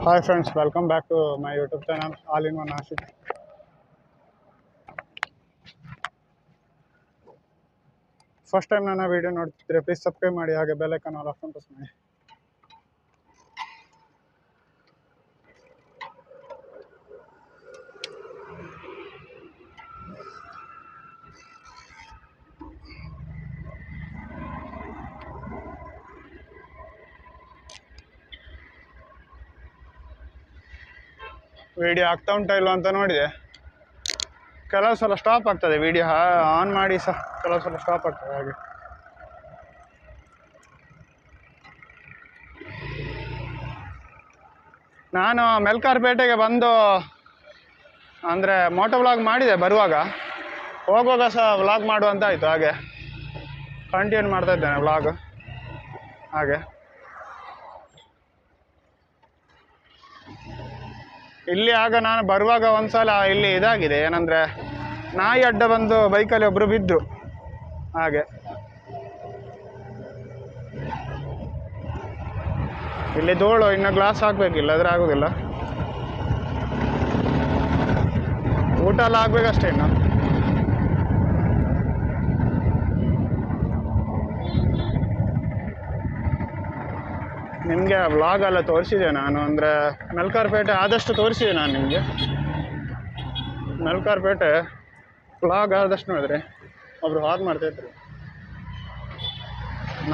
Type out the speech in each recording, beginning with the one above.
Hi friends, welcome back to my YouTube channel All in One Ashik. First time ನನ್ನ video ನೋಡ್ತಿದ್ರೆ please subscribe ಮಾಡಿ, ಹಾಗೆ bell icon all option press ಮಾಡಿ. Video ಆಗ್ತಾ ಉಂಟಾ ಇಲ್ವ ಅಂತ ನೋಡಿದೆ. ಕೆಲವು ಸಲ ಸ್ಟಾಪ್ ಆಗ್ತದೆ, ವಿಡಿಯೋ ಆನ್ ಮಾಡಿ ಸಹ ಕೆಲವು ಸಲ ಸ್ಟಾಪ್ ಆಗ್ತದೆ. ಹಾಗೆ ನಾನು ಮೆಲ್ಕಾರ್ಪೇಟೆಗೆ ಬಂದು ಅಂದರೆ ಮೋಟೋ ವ್ಲಾಗ್ ಮಾಡಿದೆ, ಬರುವಾಗ ಹೋಗುವಾಗ ಸಹ ವ್ಲಾಗ್ ಮಾಡುವಂತ ಆಯಿತು. ಹಾಗೆ ಕಂಟಿನ್ಯೂ ಮಾಡ್ತಾ ಇದ್ದೇನೆ ವ್ಲಾಗ್. ಹಾಗೆ ಇಲ್ಲಿ ಆಗ ನಾನು ಬರುವಾಗ ಒಂದು ಸಲ ಇಲ್ಲಿ ಇದಾಗಿದೆ, ಏನಂದರೆ ನಾಯಿ ಅಡ್ಡ ಬಂದು ಬೈಕಲ್ಲಿ ಒಬ್ಬರು ಬಿದ್ದರು. ಹಾಗೆ ಇಲ್ಲಿ ಧೂಳು, ಇನ್ನು ಗ್ಲಾಸ್ ಹಾಕಬೇಕಿಲ್ಲ, ಆದರೆ ಆಗೋದಿಲ್ಲ. ಊಟ ಎಲ್ಲ ಆಗಬೇಕಷ್ಟೇ ಇನ್ನು. ನಿಮಗೆ ವ್ಲಾಗ್ ಎಲ್ಲ ತೋರಿಸಿದೆ ನಾನು, ಅಂದರೆ ಮೆಲ್ಕಾರ್ಪೇಟೆ ಆದಷ್ಟು ತೋರಿಸಿದೆ ನಾನು ನಿಮಗೆ. ಮೆಲ್ಕಾರ್ಪೇಟೆ ವ್ಲಾಗ್ ಆದಷ್ಟು ನೋಡಿದ್ರೆ ಒಬ್ಬರು ಹಾರ್ನ್ ಮಾಡ್ತಾಯಿದ್ರು.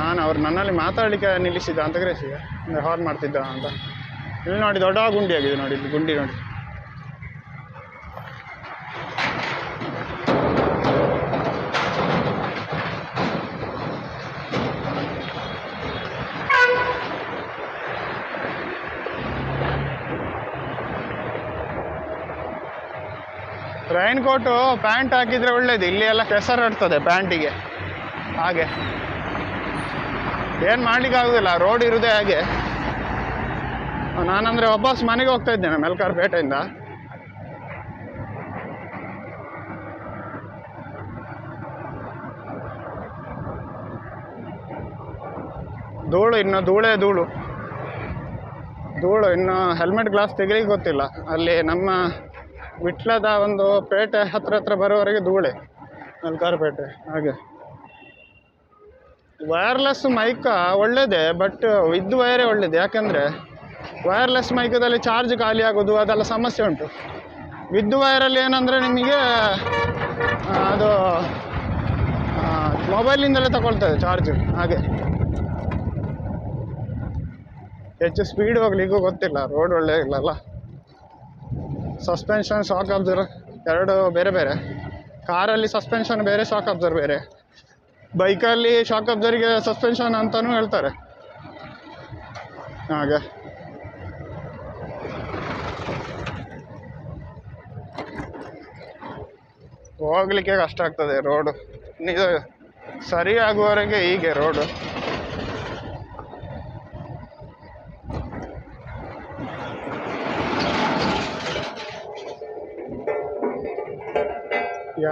ನಾನು ಅವ್ರು ನನ್ನಲ್ಲಿ ಮಾತಾಡಲಿಕ್ಕೆ ನಿಲ್ಲಿಸಿದ್ದ ಅಂತ ಗ್ರಹಿಸಿದೆ, ಅಂದರೆ ಹಾರ್ನ್ ಮಾಡ್ತಿದ್ದ ಅಂತ. ಇಲ್ಲಿ ನೋಡಿ ದೊಡ್ಡ ಗುಂಡಿ ಆಗಿದೆ ನೋಡಿ, ಇಲ್ಲಿ ಗುಂಡಿ ನೋಡಿ. ರೈನ್ ಕೋಟು ಪ್ಯಾಂಟ್ ಹಾಕಿದರೆ ಒಳ್ಳೇದು, ಇಲ್ಲಿ ಎಲ್ಲ ಕೆಸರಾಡ್ತದೆ ಪ್ಯಾಂಟಿಗೆ. ಹಾಗೆ ಏನು ಮಾಡ್ಲಿಕ್ಕೆ ಆಗೋದಿಲ್ಲ, ರೋಡ್ ಇರೋದೇ ಹಾಗೆ. ನಾನಂದರೆ ವಾಪಸ್ ಮನೆಗೆ ಹೋಗ್ತಾ ಇದ್ದೇನೆ ಮೆಲ್ಕಾರ್ಪೇಟೆಯಿಂದ. ಧೂಳು, ಇನ್ನು ಧೂಳು ಇನ್ನು ಹೆಲ್ಮೆಟ್ ಗ್ಲಾಸ್ ತೆಗಿಲಿಕ್ಕೆ ಗೊತ್ತಿಲ್ಲ. ಅಲ್ಲಿ ನಮ್ಮ ವಿಟ್ಲದ ಒಂದು ಪೇಟೆ ಹತ್ರ ಬರೋವರೆಗೆ ಧೂಳೆ ಮೆಲ್ಕಾರ್ಪೇಟೆ. ಹಾಗೆ ವೈರ್ಲೆಸ್ ಮೈಕ ಒಳ್ಳೆಯದೇ, ಬಟ್ ವಿದ್ ವೈರೇ ಒಳ್ಳೆಯದು. ಯಾಕೆಂದರೆ ವೈರ್ಲೆಸ್ ಮೈಕದಲ್ಲಿ ಚಾರ್ಜ್ ಖಾಲಿ ಆಗೋದು ಅದೆಲ್ಲ ಸಮಸ್ಯೆ ಉಂಟು. ವಿದ್ ವೈರಲ್ಲಿ ಏನಂದರೆ ನಿಮಗೆ ಅದು ಮೊಬೈಲಿಂದಲೇ ತಗೊಳ್ತದೆ ಚಾರ್ಜ್. ಹಾಗೆ ಹೆಚ್ಚು ಸ್ಪೀಡ್ ಹೋಗ್ಲಿಕ್ಕೂ ಗೊತ್ತಿಲ್ಲ, ರೋಡ್ ಒಳ್ಳೆ ಇಲ್ಲಲ್ಲ. ಸಸ್ಪೆನ್ಷನ್, ಶಾಕ್ ಅಬ್ಸರ್ವರ್ ಎರಡು ಬೇರೆ ಬೇರೆ. ಕಾರಲ್ಲಿ ಸಸ್ಪೆನ್ಷನ್ ಬೇರೆ, ಶಾಕ್ ಅಬ್ಸರ್ವರ್ ಬೇರೆ. ಬೈಕಲ್ಲಿ ಶಾಕ್ ಅಬ್ಸರ್ವರ್ಗೆ ಸಸ್ಪೆನ್ಷನ್ ಅಂತಲೂ ಹೇಳ್ತಾರೆ. ಹಾಗೆ ಹೋಗ್ಲಿಕ್ಕೆ ಕಷ್ಟ ಆಗ್ತದೆ ರೋಡು. ಇದು ಸರಿಯಾಗುವವರೆಗೆ ಹೀಗೆ ರೋಡು.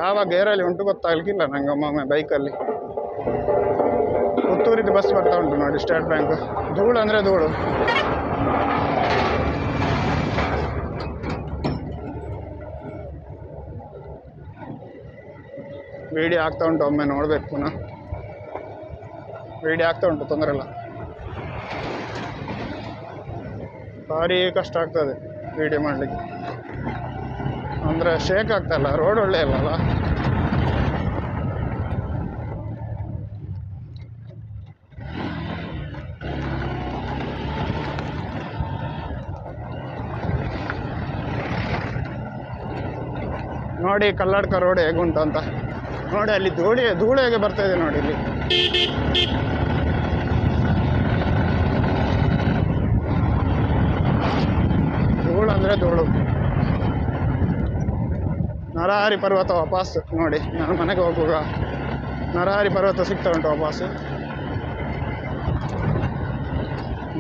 ಯಾವ ಗೇರಲ್ಲಿ ಉಂಟು ಗೊತ್ತಾಗಲಿಕ್ಕಿಲ್ಲ ನನಗೆ. ಒಮ್ಮೊಮ್ಮೆ ಬೈಕಲ್ಲಿ ಪುತ್ತೂರಿದ್ದು ಬಸ್ ಬರ್ತಾ ಉಂಟು ನೋಡಿ, ಸ್ಟೇಟ್ ಬ್ಯಾಂಕ್. ಧೂಳು ಅಂದರೆ ಧೂಳು. ವಿಡಿಯೋ ಆಗ್ತಾ ಉಂಟು, ಒಮ್ಮೆ ನೋಡಬೇಕು ಪುನಃ. ವಿಡಿಯೋ ಆಗ್ತಾ ಉಂಟು, ತೊಂದರೆ ಇಲ್ಲ. ಭಾರಿ ಕಷ್ಟ ಆಗ್ತದೆ ವಿಡಿಯೋ ಮಾಡಲಿಕ್ಕೆ, ಅಂದರೆ ಶೇಕ್ ಆಗ್ತಾಯಿಲ್ಲ, ರೋಡ್ ಒಳ್ಳೆ ಇಲ್ಲಲ್ಲ. ನೋಡಿ ಕಲ್ಲಡ್ಕ ರೋಡ್ ಹೇಗುಂಟು ಅಂತ ನೋಡಿ. ಅಲ್ಲಿ ಧೂಳು ಹೇಗೆ ಬರ್ತಾ ಇದೆ ನೋಡಿ. ಇಲ್ಲಿ ಧೂಳು ಅಂದರೆ ಧೂಳು. ನರಹರಿ ಪರ್ವತ ವಾಪಸ್ ನೋಡಿ. ನಾನು ಮನೆಗೆ ಹೋಗುವಾಗ ನರಹರಿ ಪರ್ವತ ಸಿಗ್ತಾ ಉಂಟು ವಾಪಸ್.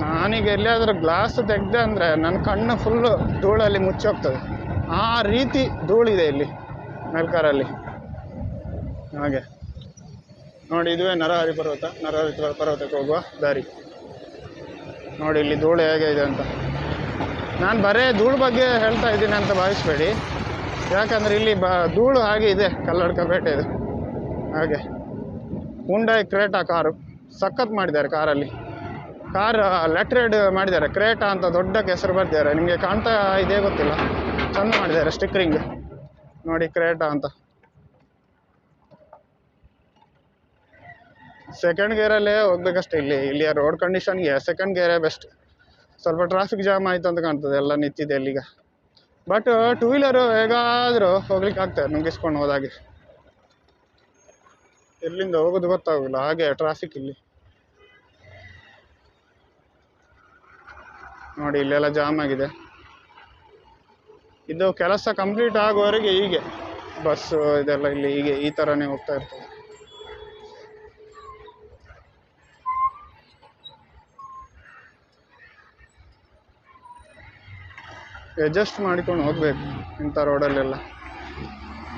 ನಾನೀಗ ಎಲ್ಲಿಯಾದರೂ ಗ್ಲಾಸ್ ತೆಗೆದೆ ಅಂದರೆ ನನ್ನ ಕಣ್ಣು ಫುಲ್ಲು ಧೂಳಲ್ಲಿ ಮುಚ್ಚೋಗ್ತದೆ. ಆ ರೀತಿ ಧೂಳಿದೆ ಇಲ್ಲಿ ಮೆಲ್ಕಾರಲ್ಲಿ. ಹಾಗೆ ನೋಡಿ, ಇದುವೇ ನರಹರಿ ಪರ್ವತ. ನರಹರಿ ಪರ್ವತಕ್ಕೆ ಹೋಗುವ ದಾರಿ ನೋಡಿ. ಇಲ್ಲಿ ಧೂಳು ಹೇಗೆ ಇದೆ ಅಂತ. ನಾನು ಬರೇ ಧೂಳು ಬಗ್ಗೆ ಹೇಳ್ತಾ ಇದ್ದೀನಿ ಅಂತ ಭಾವಿಸ್ಬೇಡಿ, ಯಾಕಂದರೆ ಇಲ್ಲಿ ಧೂಳು ಹಾಗೆ ಇದೆ ಕಲ್ಲಡ್ಕಪೇಟೆ ಇದು ಹಾಗೆ. ಹುಂಡೈ ಕ್ರೇಟಾ ಕಾರು ಸಖತ್ ಮಾಡಿದ್ದಾರೆ. ಕಾರಲ್ಲಿ ಕಾರ್ ಲೆಟ್ರೇಡ್ ಮಾಡಿದ್ದಾರೆ, ಕ್ರೇಟಾ ಅಂತ ದೊಡ್ಡ ಹೆಸರು ಬರ್ತಿದ್ದಾರೆ. ನಿಮಗೆ ಕಾಣ್ತಾ ಇದೇ ಗೊತ್ತಿಲ್ಲ, ಚೆಂದ ಮಾಡಿದ್ದಾರೆ ಸ್ಟಿಕ್ಕರಿಂಗ್ ನೋಡಿ, ಕ್ರೇಟಾ ಅಂತ. ಸೆಕೆಂಡ್ ಗೇರಲ್ಲೇ ಹೋಗ್ಬೇಕಷ್ಟೇ. ಇಲ್ಲಿಯ ರೋಡ್ ಕಂಡೀಷನ್ಗೆ ಸೆಕೆಂಡ್ ಗೇರೇ ಬೆಸ್ಟ್. ಸ್ವಲ್ಪ ಟ್ರಾಫಿಕ್ ಜಾಮ್ ಆಯಿತು ಅಂತ ಕಾಣ್ತದೆ, ಎಲ್ಲ ನಿಂತಿದೆ ಅಲ್ಲಿಗ. ಬಟ್ ಟೂ ವೀಲರು ಹೇಗಾದರೂ ಹೋಗ್ಲಿಕ್ಕೆ ಆಗ್ತದೆ ನುಗ್ಗಿಸ್ಕೊಂಡು ಹೋದಾಗೆ. ಎಲ್ಲಿಂದ ಹೋಗೋದು ಗೊತ್ತಾಗೋಲ್ಲ, ಹಾಗೆ ಟ್ರಾಫಿಕ್ ಇಲ್ಲಿ ನೋಡಿ. ಇಲ್ಲೆಲ್ಲ ಜಾಮ್ ಆಗಿದೆ. ಇದು ಕೆಲಸ ಕಂಪ್ಲೀಟ್ ಆಗುವವರೆಗೆ ಹೀಗೆ ಬಸ್ಸು ಇದೆಲ್ಲ ಇಲ್ಲಿ ಹೀಗೆ ಈ ಥರನೇ ಹೋಗ್ತಾ ಇರ್ತದೆ. ಅಡ್ಜಸ್ಟ್ ಮಾಡಿಕೊಂಡು ಹೋಗ್ಬೇಕು ಇಂಥ ರೋಡಲ್ಲೆಲ್ಲ.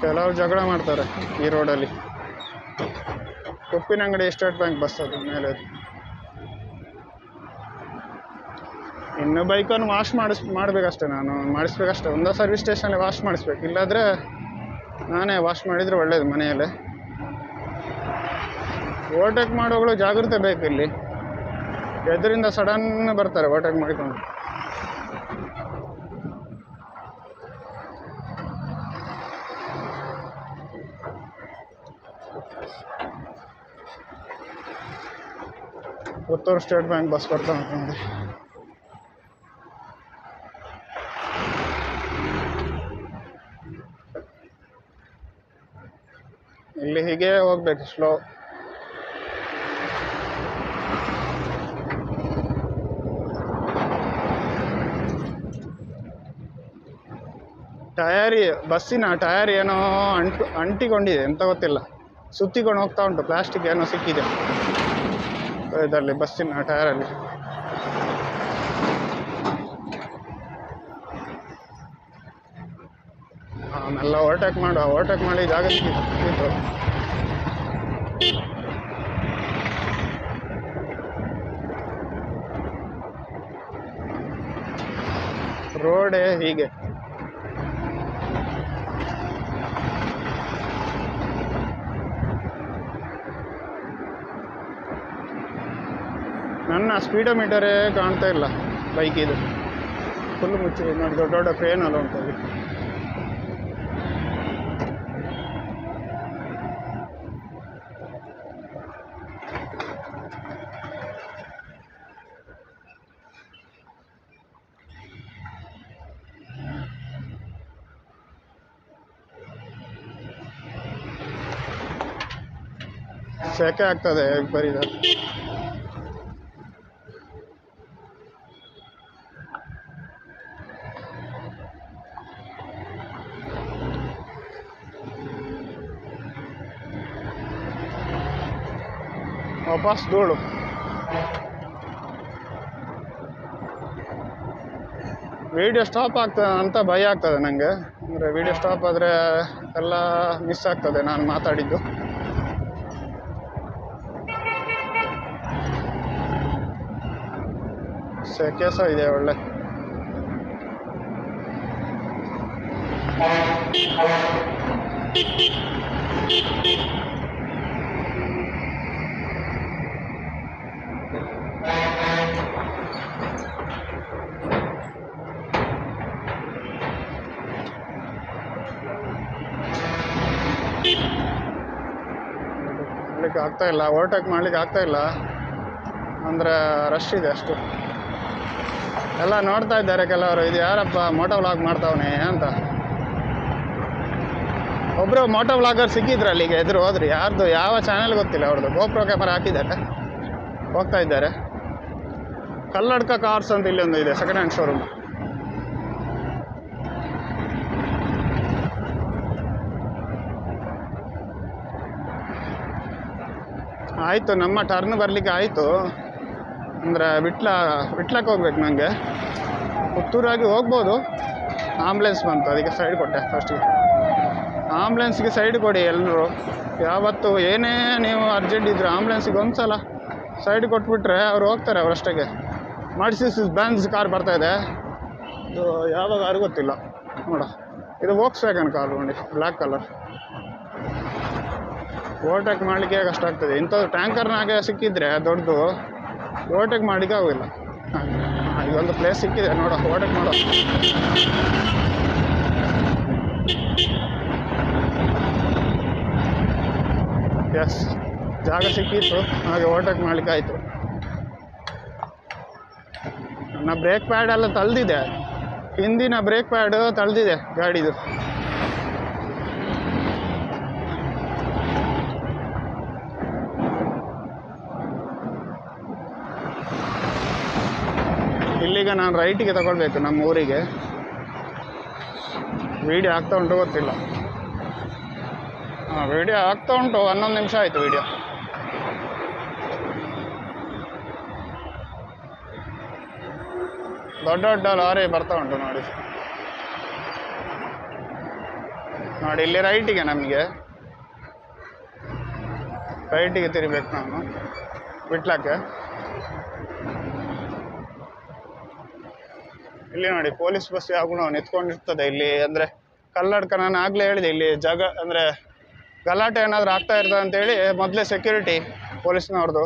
ಕೆಲವರು ಜಗಳ ಮಾಡ್ತಾರೆ ಈ ರೋಡಲ್ಲಿ. ಉಪ್ಪಿನಂಗಡಿ ಸ್ಟೇಟ್ ಬ್ಯಾಂಕ್ ಬಸ್ ಅದು ಮೇಲೆ. ಇನ್ನು ಬೈಕನ್ನು ವಾಶ್ ಮಾಡಬೇಕಷ್ಟೆ, ನಾನು ಮಾಡಿಸ್ಬೇಕಷ್ಟೆ. ಒಂದೇ ಸರ್ವಿಸ್ ಸ್ಟೇಷನಲ್ಲಿ ವಾಶ್ ಮಾಡಿಸ್ಬೇಕು, ಇಲ್ಲಾಂದರೆ ನಾನೇ ವಾಶ್ ಮಾಡಿದರೆ ಒಳ್ಳೇದು ಮನೆಯಲ್ಲೇ. ಓವರ್ಟೇಕ್ ಮಾಡೋಗಳು ಜಾಗ್ರತೆ ಬೇಕು ಇಲ್ಲಿ, ಎದರಿಂದ ಸಡನ್ ಬರ್ತಾರೆ ಓವರ್ಟೇಕ್ ಮಾಡಿಕೊಂಡು. ಪುತ್ತೂರು ಸ್ಟೇಟ್ ಬ್ಯಾಂಕ್ ಬಸ್ ಬರ್ತಾ ಉಂಟು ನೋಡಿ. ಇಲ್ಲಿ ಹೀಗೆ ಹೋಗ್ಬೇಕು ಸ್ಲೋ. ಬಸ್ಸಿನ ಟಯರ್ ಏನೋ ಅಂಟಿಕೊಂಡಿದೆ ಅಂತ ಗೊತ್ತಿಲ್ಲ, ಸುತ್ತಿಕೊಂಡು ಹೋಗ್ತಾ ಉಂಟು. ಪ್ಲಾಸ್ಟಿಕ್ ಏನೋ ಸಿಕ್ಕಿದೆ ಇದರಲ್ಲಿ ಬಸ್ಸಿನ ಟಯರಲ್ಲಿ. ಆಮೆಲ್ಲ ಓವರ್ಟೇಕ್ ಮಾಡಿ ಜಾಗ ಸಿಕ್ಕಿತ್ತು. ರೋಡೇ ಹೀಗೆ. ನನ್ನ ಸ್ಪೀಡೋಮೀಟರೇ ಕಾಣ್ತಾ ಇಲ್ಲ ಬೈಕಿದು, ಫುಲ್ ಮುಚ್ಚಿ ನೋಡಿ. ದೊಡ್ಡ ದೊಡ್ಡ ಕ್ರೇನ್ ಅಲ್ಲ ಉಂಟು ಅಲ್ಲಿ. ಸೆಕೆ ಆಗ್ತದೆ ಬರೀದ. ವಾಪಸ್ ಧೂಳು. ವಿಡಿಯೋ ಸ್ಟಾಪ್ ಆಗ್ತದೆ ಅಂತ ಭಯ ಆಗ್ತದೆ ನನಗೆ. ಅಂದರೆ ವಿಡಿಯೋ ಸ್ಟಾಪ್ ಆದರೆ ಎಲ್ಲ ಮಿಸ್ ಆಗ್ತದೆ ನಾನು ಮಾತಾಡಿದ್ದು. ಸೆಕೆ ಸಹ ಇದೆ ಒಳ್ಳೆ. ಆಗ್ತಾ ಇಲ್ಲ, ಓವರ್ಟೇಕ್ ಮಾಡ್ಲಿಕ್ಕೆ ಆಗ್ತಾ ಇಲ್ಲ, ಅಂದರೆ ರಶ್ ಇದೆ ಅಷ್ಟು. ಎಲ್ಲ ನೋಡ್ತಾ ಇದ್ದಾರೆ ಕೆಲವರು, ಇದು ಯಾರಪ್ಪ ಮೋಟೋ ವ್ಲಾಗ್ ಮಾಡ್ತಾವನೆ ಅಂತ. ಒಬ್ಬರು ಮೋಟೋ ವ್ಲಾಗರ್ ಸಿಕ್ಕಿದ್ರು ಅಲ್ಲಿಗೆ ಎದುರು ಹೋದ್ರಿ. ಯಾರ್ದು ಯಾವ ಚಾನೆಲ್ ಗೊತ್ತಿಲ್ಲ, ಅವ್ರದ್ದು ಗೋಪ್ರೋ ಕ್ಯಾಮರಾ ಹಾಕಿದ್ದಾರೆ, ಹೋಗ್ತಾ ಇದ್ದಾರೆ. ಕಲ್ಲಡ್ಕ ಕಾರ್ಸ್ ಅಂತ ಇಲ್ಲಿ ಒಂದು ಇದೆ ಸೆಕೆಂಡ್ ಹ್ಯಾಂಡ್ ಶೋರೂಮ್. ಆಯಿತು, ನಮ್ಮ ಟರ್ನ್ ಬರಲಿಕ್ಕೆ ಆಯಿತು. ಅಂದರೆ ವಿಟ್ಲಕ್ಕೆ ಹೋಗ್ಬೇಕು ನನಗೆ. ಪುತ್ತೂರಾಗಿ ಹೋಗ್ಬೋದು. ಆಂಬ್ಲೆನ್ಸ್ ಬಂತು, ಅದಕ್ಕೆ ಸೈಡ್ ಕೊಟ್ಟೆ ಫಸ್ಟಿಗೆ. ಆಂಬ್ಲೆನ್ಸ್ಗೆ ಸೈಡ್ ಕೊಡಿ ಎಲ್ಲರೂ. ಯಾವತ್ತು ಏನೇ ನೀವು ಅರ್ಜೆಂಟ್ ಇದ್ದರೆ ಆಂಬ್ಲೆನ್ಸಿಗೆ ಒಂದು ಸಲ ಸೈಡ್ ಕೊಟ್ಬಿಟ್ರೆ ಅವ್ರು ಹೋಗ್ತಾರೆ ಅವರಷ್ಟಕ್ಕೆ. ಮರ್ಸಿಡಿಸ್ ಬೆಂಜ್ ಕಾರ್ ಬರ್ತಾಯಿದೆ, ಇದು ಯಾವ ಕಾರು ಗೊತ್ತಿಲ್ಲ ನೋಡ. ಇದು ವೋಕ್ಸ್ವ್ಯಾಗನ್ ಕಾರ್ ನೋಡಿ, ಬ್ಲ್ಯಾಕ್ ಕಲರ್. ಓವರ್ಟೇಕ್ ಮಾಡಲಿಕ್ಕೆ ಕಷ್ಟ ಆಗ್ತದೆ. ಇಂಥದ್ದು ಟ್ಯಾಂಕರ್ನಾಗೆ ಸಿಕ್ಕಿದ್ರೆ ದೊಡ್ಡದು ಓವರ್ಟೇಕ್ ಮಾಡಲಿಕ್ಕೆ ಆಗೋದಿಲ್ಲ. ಇದೊಂದು ಪ್ಲೇಸ್ ಸಿಕ್ಕಿದೆ ನೋಡ, ಓವರ್ಟೇಕ್ ಮಾಡೋ. ಎಸ್, ಜಾಗ ಸಿಕ್ಕಿತ್ತು, ಹಾಗೆ ಓವರ್ಟೇಕ್ ಮಾಡಲಿಕ್ಕೆ ಆಯಿತು. ನನ್ನ ಬ್ರೇಕ್ ಪ್ಯಾಡ್ ಎಲ್ಲ ತಳ್ದಿದೆ, ಹಿಂದಿನ ಬ್ರೇಕ್ ಪ್ಯಾಡ್ ತಳ್ದಿದೆ ಗಾಡಿದು. ಇಲ್ಲಿಗ ನಾನು ರೈಟಿಗೆ ತಗೊಳ್ಬೇಕು ನಮ್ಮ ಊರಿಗೆ. ವಿಡಿಯೋ ಆಗ್ತಾ ಉಂಟು ಗೊತ್ತಿಲ್ಲ. ಹಾಂ, ವಿಡಿಯೋ ಆಗ್ತಾ ಉಂಟು, 11 ನಿಮಿಷ ಆಯಿತು ವಿಡಿಯೋ. ದೊಡ್ಡ ದೊಡ್ಡ ಲಾರಿ ಬರ್ತಾ ಉಂಟು ನೋಡಿ. ನೋಡಿ ಇಲ್ಲಿ ರೈಟಿಗೆ, ನಮಗೆ ರೈಟಿಗೆ ತಿರುಗಬೇಕು ನಾನು ವಿಟ್ಲಕ್ಕೆ. ಇಲ್ಲಿ ನೋಡಿ ಪೊಲೀಸ್ ಬಸ್ ಯಾವಾಗ ನಿಂತ್ಕೊಂಡಿರ್ತದೆ ಇಲ್ಲಿ. ಅಂದರೆ ಕಲ್ಲಡ್ಕ, ನಾನು ಆಗಲೇ ಹೇಳಿದೆ ಇಲ್ಲಿ ಜಾಗ ಅಂದರೆ ಗಲಾಟೆ ಏನಾದರೂ ಆಗ್ತಾ ಇರ್ತದೆ ಅಂತೇಳಿ ಮೊದಲೇ ಸೆಕ್ಯೂರಿಟಿ ಪೊಲೀಸ್ನವ್ರದ್ದು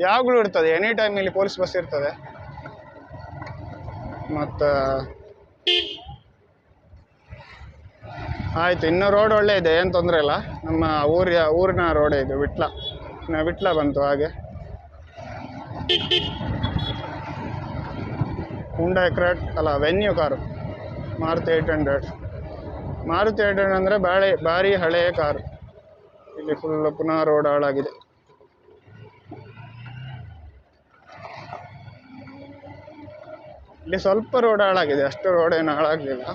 ಯಾವಾಗಲೂ ಇರ್ತದೆ. ಎನಿ ಟೈಮ್ ಇಲ್ಲಿ ಪೊಲೀಸ್ ಬಸ್ ಇರ್ತದೆ. ಮತ್ತು ಆಯಿತು, ಇನ್ನೂ ರೋಡ್ ಒಳ್ಳೆ ಇದೆ, ಏನು ತೊಂದರೆ ಇಲ್ಲ. ನಮ್ಮ ಊರಿನ ರೋಡೇ ಇದು, ವಿಟ್ಲ ಬಂತು. ಹಾಗೆ ಹುಂಡೈ ಕ್ರೆಟ್ ಅಲ್ಲ, ವೆನ್ಯೂ ಕಾರು, ಮಾರುತಿ 800. ಮಾರುತಿ 800 ಅಂದರೆ ಭಾರಿ ಹಳೆಯ ಕಾರು. ಇಲ್ಲಿ ಫುಲ್ ಪುನಃ ರೋಡ್ ಹಾಳಾಗಿದೆ. ಇಲ್ಲಿ ಸ್ವಲ್ಪ ರೋಡ್ ಹಾಳಾಗಿದೆ, ಅಷ್ಟು ರೋಡ್ ಏನು ಹಾಳಾಗಲಿಲ್ಲ.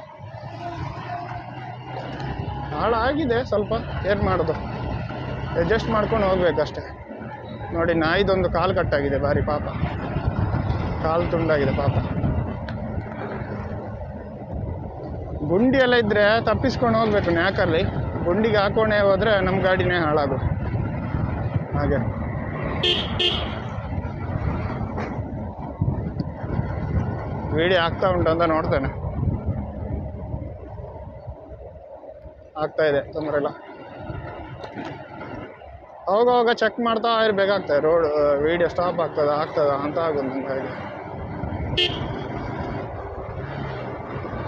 ಹಾಳಾಗಿದೆ ಸ್ವಲ್ಪ, ಏನು ಮಾಡೋದು, ಅಡ್ಜಸ್ಟ್ ಮಾಡ್ಕೊಂಡು ಹೋಗ್ಬೇಕಷ್ಟೆ. ನೋಡಿ ನಾಯಿದೊಂದು ಕಾಲು ಕಟ್ಟಾಗಿದೆ, ಭಾರಿ ಪಾಪ, ಕಾಲು ತುಂಡಾಗಿದೆ ಪಾಪ. ಗುಂಡಿ ಎಲ್ಲ ಇದ್ದರೆ ತಪ್ಪಿಸ್ಕೊಂಡು ಹೋಗ್ಬೇಕು ನ್ಯಾಕಲ್ಲಿ. ಗುಂಡಿಗೆ ಹಾಕೊಂಡೇ ಹೋದರೆ ನಮ್ಮ ಗಾಡಿನೇ ಹಾಳಾಗೋದು. ಹಾಗೆ ವಿಡಿಯೋ ಆಗ್ತಾ ಉಂಟು ಅಂತ ನೋಡ್ತೇನೆ. ಆಗ್ತಾ ಇದೆ, ತೊಂದರೆ ಇಲ್ಲ. ಅವಾಗ ಚೆಕ್ ಮಾಡ್ತಾ ಇರಬೇಕಾಗ್ತದೆ. ರೋಡ್ ವಿಡಿಯೋ ಸ್ಟಾಪ್ ಆಗ್ತದ ಅಂತ ಆಗೋದು ನಂಗೆ. ಹಾಗೆ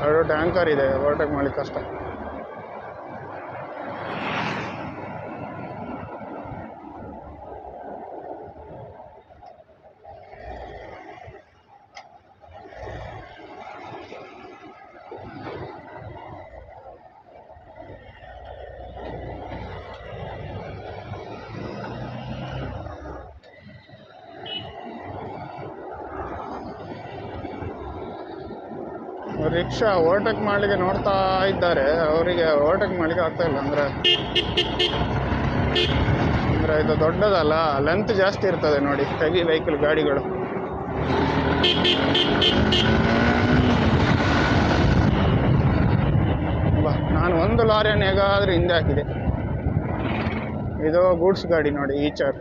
ಎರಡು ಟ್ಯಾಂಕರ್ ಇದೆ, ಓವರ್ಟೇಕ್ ಮಾಡ್ಲಿಕ್ಕೆ ಕಷ್ಟ. ರಿಕ್ಷಾ ಓವರ್ಟೇಕ್ ಮಾಡಲಿಕ್ಕೆ ನೋಡ್ತಾ ಇದ್ದಾರೆ, ಅವರಿಗೆ ಓವರ್ಟೇಕ್ ಮಾಡಲಿಕ್ಕೆ ಆಗ್ತಾ ಇಲ್ಲ. ಅಂದರೆ ಇದು ದೊಡ್ಡದಲ್ಲ, ಲೆಂತ್ ಜಾಸ್ತಿ ಇರ್ತದೆ ನೋಡಿ, ಹೆವಿ ವೆಹಿಕಲ್ ಗಾಡಿಗಳು. ನಾನು ಒಂದು ಲಾರಿಯನ್ನು ಹೇಗಾದರೂ ಹಿಂದೆ ಹಾಕಿದೆ. ಇದು ಗೂಡ್ಸ್ ಗಾಡಿ ನೋಡಿ, ಈಚರ್.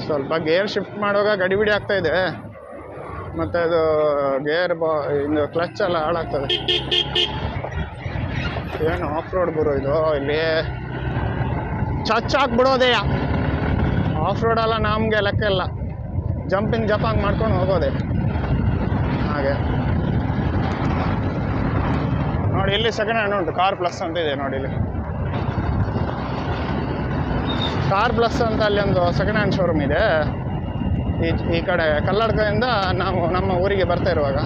ಸ್ವಲ್ಪ ಗೇರ್ ಶಿಫ್ಟ್ ಮಾಡುವಾಗ ಗಡಿಬಿಡಿ ಆಗ್ತಾ ಇದೆ. ಮತ್ತು ಅದು ಗೇರ್ ಇದು ಕ್ಲಚ್ ಎಲ್ಲ ಹಾಳಾಗ್ತದೆ. ಏನು ಆಫ್ ರೋಡ್ ಗುರು ಇದು, ಇಲ್ಲಿ ಚಚ್ ಹಾಕ್ಬಿಡೋದೇ. ಆಫ್ ರೋಡ್ ಎಲ್ಲ ನಮಗೆ ಲೆಕ್ಕ ಇಲ್ಲ, ಜಂಪಿಂಗ್ ಜಪಾಂಗ್ ಮಾಡ್ಕೊಂಡು ಹೋಗೋದೆ. ಹಾಗೆ ನೋಡಿ, ಇಲ್ಲಿ ಸೆಕೆಂಡ್ ಹ್ಯಾಂಡ್ ಉಂಟು, ಕಾರ್ ಪ್ಲಸ್ ಅಂತ ಇದೆ ನೋಡಿ. ಇಲ್ಲಿ ಕಾರ್ ಪ್ಲಸ್ ಅಂತ ಅಲ್ಲಿ ಒಂದು ಸೆಕೆಂಡ್ ಹ್ಯಾಂಡ್ ಶೋರೂಮ್ ಇದೆ. ಈ ಕಡೆ ಕಲ್ಲಡ್ಕದಿಂದ ನಾವು ನಮ್ಮ ಊರಿಗೆ ಬರ್ತಾ ಇರುವಾಗ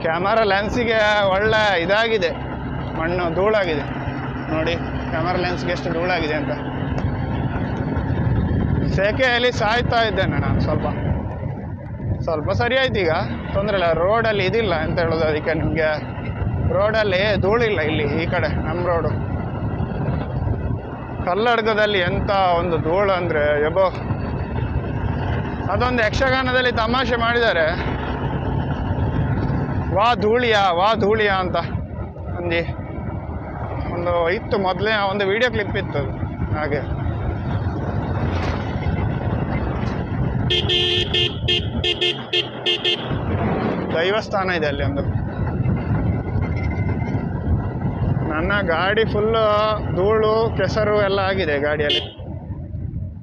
ಕ್ಯಾಮರಾ ಲೆನ್ಸಿಗೆ ಒಳ್ಳೆ ಇದಾಗಿದೆ, ಮಣ್ಣು ಧೂಳಾಗಿದೆ ನೋಡಿ. ಕ್ಯಾಮರಾ ಲೆನ್ಸ್ಗೆ ಎಷ್ಟು ಧೂಳಾಗಿದೆ ಅಂತ. ಸೆಕೆಯಲ್ಲಿ ಸಾಯ್ತಾ ಇದ್ದೇನೆ ನಾನು. ಸ್ವಲ್ಪ ಸರಿ ಆಯ್ತು, ಈಗ ತೊಂದರೆ ಇಲ್ಲ. ರೋಡಲ್ಲಿ ಇದಿಲ್ಲ ಅಂತ ಹೇಳೋದು, ಅದಕ್ಕೆ ನಿಮಗೆ ರೋಡಲ್ಲಿ ಧೂಳಿಲ್ಲ ಇಲ್ಲಿ. ಈ ಕಡೆ ನಮ್ಮ ರೋಡು ಕಲ್ಲಡ್ಗದಲ್ಲಿ ಎಂಥ ಒಂದು ಧೂಳು ಅಂದರೆ ಎಬೋ. ಅದೊಂದು ಯಕ್ಷಗಾನದಲ್ಲಿ ತಮಾಷೆ ಮಾಡಿದ್ದಾರೆ, ವಾ ಧೂಳಿಯಾ ಅಂತ ಒಂದು ಇತ್ತು ಮೊದಲೇ ಒಂದು ವಿಡಿಯೋ ಕ್ಲಿಪ್ ಇತ್ತು ಹಾಗೆ. ದೈವಸ್ಥಾನ ಇದೆ ಅಲ್ಲಿ ಒಂದು. ನನ್ನ ಗಾಡಿ ಫುಲ್ಲು ಧೂಳು ಕೆಸರು ಎಲ್ಲ ಆಗಿದೆ ಗಾಡಿಯಲ್ಲಿ.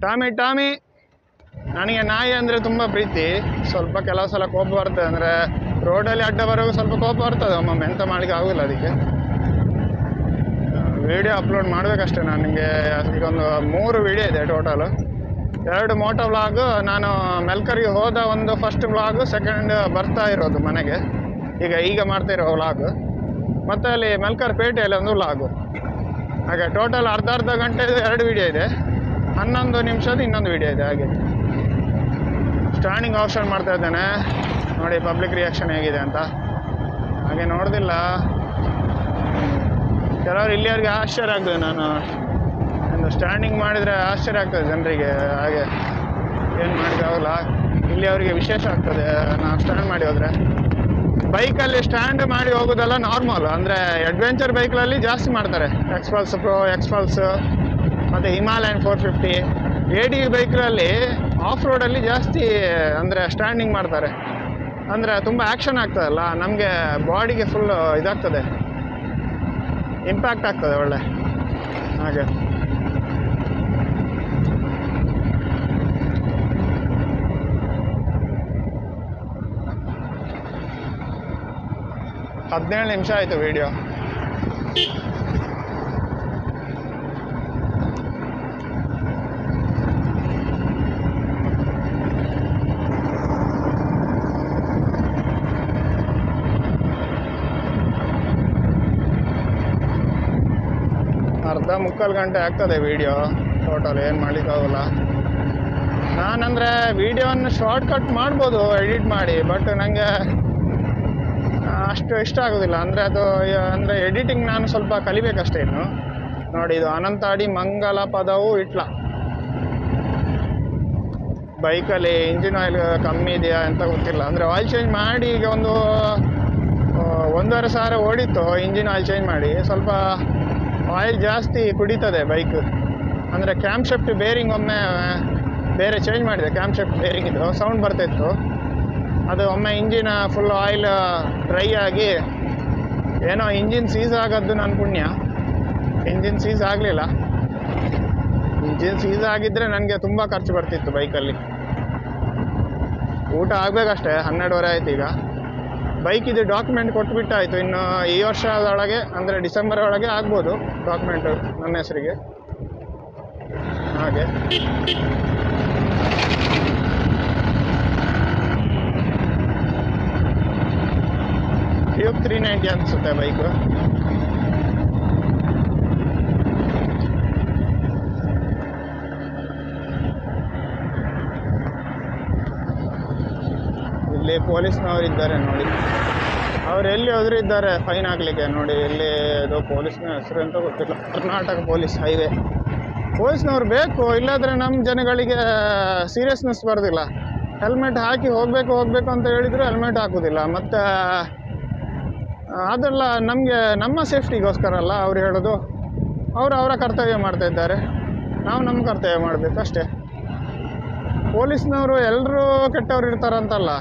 ಟಾಮಿ ನನಗೆ ನಾಯಿ ಅಂದರೆ ತುಂಬ ಪ್ರೀತಿ. ಸ್ವಲ್ಪ ಕೆಲವು ಸಲ ಕೋಪ ಬರ್ತದೆ, ಅಂದರೆ ರೋಡಲ್ಲಿ ಅಡ್ಡ ಬರೋದು ಸ್ವಲ್ಪ ಕೋಪ ಬರ್ತದೆ ಒಮ್ಮೊಮ್ಮೆ, ಎಂತ ಮಾಡಲಿಕ್ಕೆ ಆಗೋಲ್ಲ. ಅದಕ್ಕೆ ವಿಡಿಯೋ ಅಪ್ಲೋಡ್ ಮಾಡಬೇಕಷ್ಟೇ. ನನಗೆ ಈಗ ಒಂದು 3 ವಿಡಿಯೋ ಇದೆ ಟೋಟಲು. 2 ಮೋಟೋ ವ್ಲಾಗು, ನಾನು ಮೆಲ್ಕರಿಗೆ ಹೋದ ಒಂದು ಫಸ್ಟ್ ವ್ಲಾಗು, ಸೆಕೆಂಡ್ ಬರ್ತಾ ಇರೋದು ಮನೆಗೆ ಈಗ ಮಾಡ್ತಾ ಇರೋ ವ್ಲಾಗು, ಮತ್ತು ಅಲ್ಲಿ ಮೆಲ್ಕರ್ ಪೇಟೆಯಲ್ಲಿ ಒಂದು ವ್ಲಾಗು. ಹಾಗೆ ಟೋಟಲ್ ಅರ್ಧ ಗಂಟೆದು 2 ವಿಡಿಯೋ ಇದೆ. 11 ನಿಮಿಷದ ಇನ್ನೊಂದು ವಿಡಿಯೋ ಇದೆ. ಹಾಗೆ ಸ್ಟ್ಯಾಂಡಿಂಗ್ ಆಪ್ಷನ್ ಮಾಡ್ತಾ ಇದ್ದೇನೆ ನೋಡಿ, ಪಬ್ಲಿಕ್ ರಿಯಾಕ್ಷನ್ ಹೇಗಿದೆ ಅಂತ. ಹಾಗೆ ನೋಡೋದಿಲ್ಲ, ಕೆಲವರು ಇಲ್ಲಿಯವ್ರಿಗೆ ಆಶ್ಚರ್ಯ ಆಗ್ತದೆ. ನಾನು ಒಂದು ಸ್ಟ್ಯಾಂಡಿಂಗ್ ಮಾಡಿದರೆ ಆಶ್ಚರ್ಯ ಆಗ್ತದೆ ಜನರಿಗೆ. ಹಾಗೆ ಏನು ಮಾಡೋಕ್ಕಾಗಲ್ಲ, ಇಲ್ಲಿ ಅವರಿಗೆ ವಿಶೇಷ ಆಗ್ತದೆ ನಾವು ಸ್ಟ್ಯಾಂಡ್ ಮಾಡಿ ಹೋದರೆ. ಬೈಕಲ್ಲಿ ಸ್ಟ್ಯಾಂಡ್ ಮಾಡಿ ಹೋಗೋದೆಲ್ಲ ನಾರ್ಮಲ್, ಅಂದರೆ ಅಡ್ವೆಂಚರ್ ಬೈಕ್ಗಳಲ್ಲಿ ಜಾಸ್ತಿ ಮಾಡ್ತಾರೆ. ಎಕ್ಸ್ಪಲ್ಸ್ ಪ್ರೋ, ಎಕ್ಸ್ಪಲ್ಸ್ ಮತ್ತು ಹಿಮಾಲಯನ್ 450 AD ಬೈಕ್ಗಳಲ್ಲಿ ಆಫ್ ರೋಡಲ್ಲಿ ಜಾಸ್ತಿ ಅಂದರೆ ಸ್ಟ್ಯಾಂಡಿಂಗ್ ಮಾಡ್ತಾರೆ. ಅಂದರೆ ತುಂಬ ಆ್ಯಕ್ಷನ್ ಆಗ್ತದಲ್ಲ, ನಮಗೆ ಬಾಡಿಗೆ ಫುಲ್ ಇದಾಗ್ತದೆ, ಇಂಪ್ಯಾಕ್ಟ್ ಆಗ್ತದೆ ಒಳ್ಳೆ. ಹಾಗೆ ಹದಿನೇಳು ನಿಮಿಷ ಆಯಿತು ವಿಡಿಯೋ. ಅರ್ಧ ಮುಕ್ಕಾಲು ಗಂಟೆ ಆಗ್ತದೆ ವಿಡಿಯೋ ಟೋಟಲ್, ಏನು ಮಾಡಲಿಕ್ಕಾಗಲ್ಲ. ನಾನಂದರೆ ವಿಡಿಯೋವನ್ನು ಶಾರ್ಟ್ಕಟ್ ಮಾಡ್ಬೋದು ಎಡಿಟ್ ಮಾಡಿ, ಬಟ್ ನನಗೆ ಅಷ್ಟು ಇಷ್ಟ ಆಗೋದಿಲ್ಲ. ಅಂದರೆ ಅದು ಅಂದರೆ ಎಡಿಟಿಂಗ್ ನಾನು ಸ್ವಲ್ಪ ಕಲಿಬೇಕಷ್ಟೇ ಇನ್ನು. ನೋಡಿ, ಇದು ಅನಂತಾಡಿ ಮಂಗಲ ಪದವು ಇಟ್ಲ. ಬೈಕಲ್ಲಿ ಇಂಜಿನ್ ಆಯಿಲ್ ಕಮ್ಮಿ ಇದೆಯಾ ಅಂತ ಗೊತ್ತಿಲ್ಲ. ಅಂದರೆ ಆಯಿಲ್ ಚೇಂಜ್ ಮಾಡಿ ಈಗ ಒಂದು 1,500 ಓಡಿತ್ತು ಇಂಜಿನ್ ಆಯಿಲ್ ಚೇಂಜ್ ಮಾಡಿ. ಸ್ವಲ್ಪ ಆಯಿಲ್ ಜಾಸ್ತಿ ಕುಡಿತದೆ ಬೈಕ್. ಅಂದರೆ ಕ್ಯಾಮ್ ಶೆಫ್ಟ್ ಬೇರಿಂಗ್ ಒಮ್ಮೆ ಬೇರೆ ಚೇಂಜ್ ಮಾಡಿದೆ. ಕ್ಯಾಮ್ ಶೆಫ್ಟ್ ಬೇರಿಂಗ್ ಇದು ಸೌಂಡ್ ಬರ್ತಾಯಿತ್ತು, ಅದು ಒಮ್ಮೆ ಇಂಜಿನ್ ಫುಲ್ ಆಯಿಲ್ ಡ್ರೈ ಆಗಿ ಏನೋ ಇಂಜಿನ್ ಸೀಸ್ ಆಗೋದು ನನ್ನ ಪುಣ್ಯ. ಇಂಜಿನ್ ಸೀಸ್ ಆಗಲಿಲ್ಲ. ಇಂಜಿನ್ ಸೀಸ್ ಆಗಿದ್ದರೆ ನನಗೆ ತುಂಬ ಖರ್ಚು ಬರ್ತಿತ್ತು ಬೈಕಲ್ಲಿ. ಊಟ ಆಗಬೇಕಷ್ಟೇ, 12:30 ಆಯ್ತು ಈಗ. ಬೈಕಿದು ಡಾಕ್ಯುಮೆಂಟ್ ಕೊಟ್ಬಿಟ್ಟಾಯಿತು. ಇನ್ನು ಈ ವರ್ಷದೊಳಗೆ ಅಂದರೆ ಡಿಸೆಂಬರ್ ಒಳಗೆ ಆಗ್ಬೋದು ಡಾಕ್ಯುಮೆಂಟು ನನ್ನ ಹೆಸರಿಗೆ. ಹಾಗೆ ಡ್ಯೂಕ್ 390 ಅನಿಸುತ್ತೆ ಬೈಕು. ಇಲ್ಲಿ ಪೊಲೀಸ್ನವರು ಇದ್ದಾರೆ ನೋಡಿ, ಅವ್ರು ಎಲ್ಲಿ ಹೋದ್ರು ಇದ್ದಾರೆ ಫೈನ್ ಹಾಕ್ಲಿಕ್ಕೆ. ನೋಡಿ ಇಲ್ಲಿ ಇದು ಪೊಲೀಸ್ನ ಹೆಸರು ಅಂತ ಗೊತ್ತಿಲ್ಲ, ಕರ್ನಾಟಕ ಪೊಲೀಸ್ ಹೈವೇ. ಪೊಲೀಸ್ನವ್ರು ಬೇಕು, ಇಲ್ಲಾಂದರೆ ನಮ್ಮ ಜನಗಳಿಗೆ ಸೀರಿಯಸ್ನೆಸ್ ಬರೋದಿಲ್ಲ. ಹೆಲ್ಮೆಟ್ ಹಾಕಿ ಹೋಗಬೇಕು ಅಂತ ಹೇಳಿದ್ರು ಹೆಲ್ಮೆಟ್ ಹಾಕೋದಿಲ್ಲ. ಮತ್ತು ಅದೆಲ್ಲ ನಮಗೆ ನಮ್ಮ ಸೇಫ್ಟಿಗೋಸ್ಕರ ಅಲ್ಲ ಅವ್ರು ಹೇಳೋದು. ಅವರು ಅವರ ಕರ್ತವ್ಯ ಮಾಡ್ತಾಯಿದ್ದಾರೆ, ನಾವು ನಮ್ಮ ಕರ್ತವ್ಯ ಮಾಡಬೇಕು ಅಷ್ಟೇ. ಪೊಲೀಸ್ನವರು ಎಲ್ಲರೂ ಕೆಟ್ಟವ್ರು ಇರ್ತಾರಂತಲ್ಲ,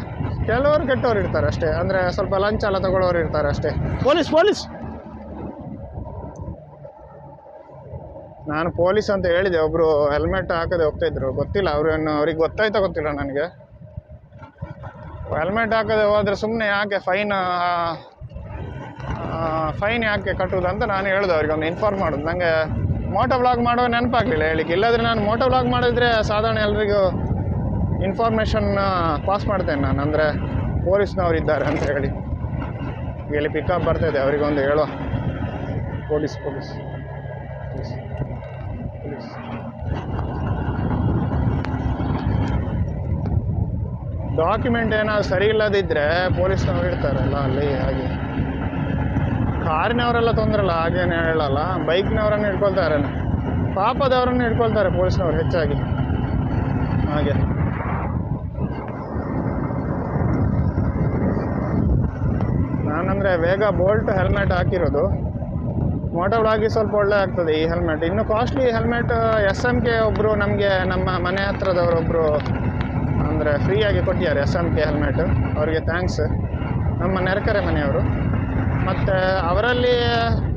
ಕೆಲವರು ಕೆಟ್ಟವ್ರು ಇರ್ತಾರೆ ಅಷ್ಟೇ. ಅಂದರೆ ಸ್ವಲ್ಪ ಲಂಚ ಎಲ್ಲ ತಗೊಳ್ಳೋರು ಇರ್ತಾರೆ ಅಷ್ಟೇ. ಪೊಲೀಸ್ ನಾನು ಪೊಲೀಸ್ ಅಂತ ಹೇಳಿದೆ. ಒಬ್ಬರು ಹೆಲ್ಮೆಟ್ ಹಾಕದೆ ಹೋಗ್ತಾಯಿದ್ರು, ಗೊತ್ತಿಲ್ಲ ಅವ್ರಿಗೆ ಗೊತ್ತಾಯ್ತಾ ಗೊತ್ತಿಲ್ಲ ನನಗೆ. ಹೆಲ್ಮೆಟ್ ಹಾಕದೆ ಹೋದರೆ ಸುಮ್ಮನೆ ಯಾಕೆ ಫೈನ್ ಯಾಕೆ ಕಟ್ಟುವುದಂತ ನಾನು ಹೇಳಿದೆ ಅವ್ರಿಗೆ, ಒಂದು ಇನ್ಫಾರ್ಮ್ ಮಾಡೋದು. ನನಗೆ ಮೋಟೋ ವ್ಲಾಗ್ ಮಾಡೋ ನೆನಪಾಗಲಿಲ್ಲ ಹೇಳಿಕ್ಕೆ. ಇಲ್ಲಾಂದರೆ ನಾನು ಮೋಟೋ ವ್ಲಾಗ್ ಮಾಡಿದ್ರೆ ಸಾಧಾರಣ ಎಲ್ರಿಗೂ ಇನ್ಫಾರ್ಮೇಷನ್ ಪಾಸ್ ಮಾಡ್ತೇನೆ ನಾನು. ಅಂದರೆ ಪೊಲೀಸ್ನವ್ರು ಇದ್ದಾರೆ ಅಂತ ಹೇಳಿ ಇಲ್ಲಿ ಪಿಕಪ್ ಬರ್ತಾಯಿದೆ, ಅವರಿಗೊಂದು ಹೇಳುವ. ಪೊಲೀಸ್ ಡಾಕ್ಯುಮೆಂಟ್ ಏನಾದ್ರು ಸರಿ ಇಲ್ಲದಿದ್ದರೆ ಪೊಲೀಸ್ನವ್ರು ಇರ್ತಾರಲ್ಲ ಅಲ್ಲಿ. ಹಾಗೆ ಕಾರಿನವರೆಲ್ಲ ತೊಂದರೆ ಇಲ್ಲ, ಹಾಗೇನು ಹೇಳಲ್ಲ. ಬೈಕ್ನವರನ್ನು ಹಿಡ್ಕೊಳ್ತಾರೆ, ಪಾಪದವರನ್ನು ಹಿಡ್ಕೊಳ್ತಾರೆ ಪೊಲೀಸ್ನವ್ರು ಹೆಚ್ಚಾಗಿ. ಹಾಗೆ ನಾನಂದರೆ ವೇಗ ಬೋಲ್ಟ್ ಹೆಲ್ಮೆಟ್ ಹಾಕಿರೋದು. ಮೋಟೋ ವ್ಲಾಗಿ ಸ್ವಲ್ಪ ಒಳ್ಳೆ ಆಗ್ತದೆ ಈ ಹೆಲ್ಮೆಟ್. ಇನ್ನು ಕಾಸ್ಟ್ಲಿ ಹೆಲ್ಮೆಟ್ SMK ಒಬ್ಬರು ನಮಗೆ ನಮ್ಮ ಮನೆ ಹತ್ರದವರೊಬ್ಬರು ಅಂದರೆ ಫ್ರೀಯಾಗಿ ಕೊಟ್ಟಿದ್ದಾರೆ SMK ಹೆಲ್ಮೆಟ್, ಅವರಿಗೆ ಥ್ಯಾಂಕ್ಸ್. ನಮ್ಮ ನೆರೆಕೆರೆ ಮನೆಯವರು. ಮತ್ತು ಅವರಲ್ಲಿ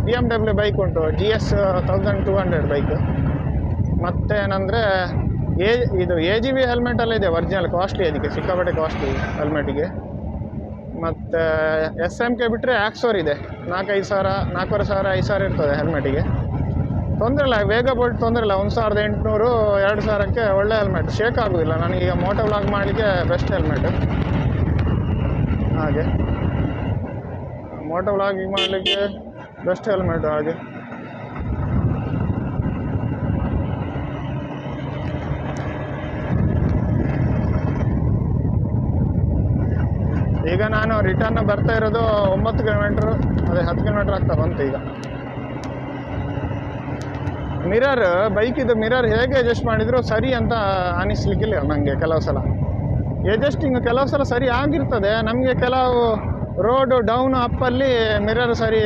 BMW ಬೈಕ್ ಉಂಟು, GS 1200 ಬೈಕ್. ಮತ್ತು ಏನಂದರೆ ಇದು AGV ಹೆಲ್ಮೆಟೆಲ್ಲ ಇದೆ ಒರಿಜಿನಲ್, ಕಾಸ್ಟ್ಲಿ, ಅದಕ್ಕೆ ಸಿಕ್ಕಾಪಟ್ಟೆ ಕಾಸ್ಟ್ಲಿ ಹೆಲ್ಮೆಟಿಗೆ. ಮತ್ತು SMK ಬಿಟ್ಟರೆ ಆಕ್ಸೋರ್ ಇದೆ, 4-5 ಸಾವಿರ, 4,500, 5,000 ಇರ್ತದೆ ಹೆಲ್ಮೆಟಿಗೆ. ತೊಂದರೆ ಇಲ್ಲ, ವೇಗ ಬೋಲ್ಟ್ ತೊಂದರೆ ಇಲ್ಲ. 1,800, 2,000ಕ್ಕೆ ಒಳ್ಳೆ ಹೆಲ್ಮೆಟ್, ಶೇಕ್ ಆಗೋದಿಲ್ಲ. ನನಗೀಗ ಮೋಟೋ ವ್ಲಾಗ್ ಮಾಡಲಿಕ್ಕೆ ಬೆಸ್ಟ್ ಹೆಲ್ಮೆಟ್. ಹಾಗೆ ಮೋಟೋ ವ್ಲಾಗಿಂಗ್ ಮಾಡಲಿಕ್ಕೆ ಬೆಸ್ಟ್ ಹೆಲ್ಮೆಟ್. ಹಾಗೆ ಈಗ ನಾನು ರಿಟರ್ನ್ ಬರ್ತಾ ಇರೋದು 9 ಕಿಲೋಮೀಟ್ರ್, ಅದೇ 10 ಕಿಲೋಮೀಟ್ರ್ ಆಗ್ತಾ ಬಂತು ಈಗ. ಮಿರರ್, ಬೈಕಿದು ಮಿರರ್ ಹೇಗೆ ಅಡ್ಜಸ್ಟ್ ಮಾಡಿದ್ರು ಸರಿ ಅಂತ ಅನಿಸ್ಲಿಕ್ಕಿಲ್ಲ ನನಗೆ. ಕೆಲವು ಸಲ ಅಡ್ಜಸ್ಟಿಂಗ್ ಕೆಲವು ಸಲ ಸರಿ ಆಗಿರ್ತದೆ, ನಮಗೆ ಕೆಲವು ರೋಡು ಡೌನ್ ಅಪ್ಪಲ್ಲಿ ಮಿರರ್ ಸರಿ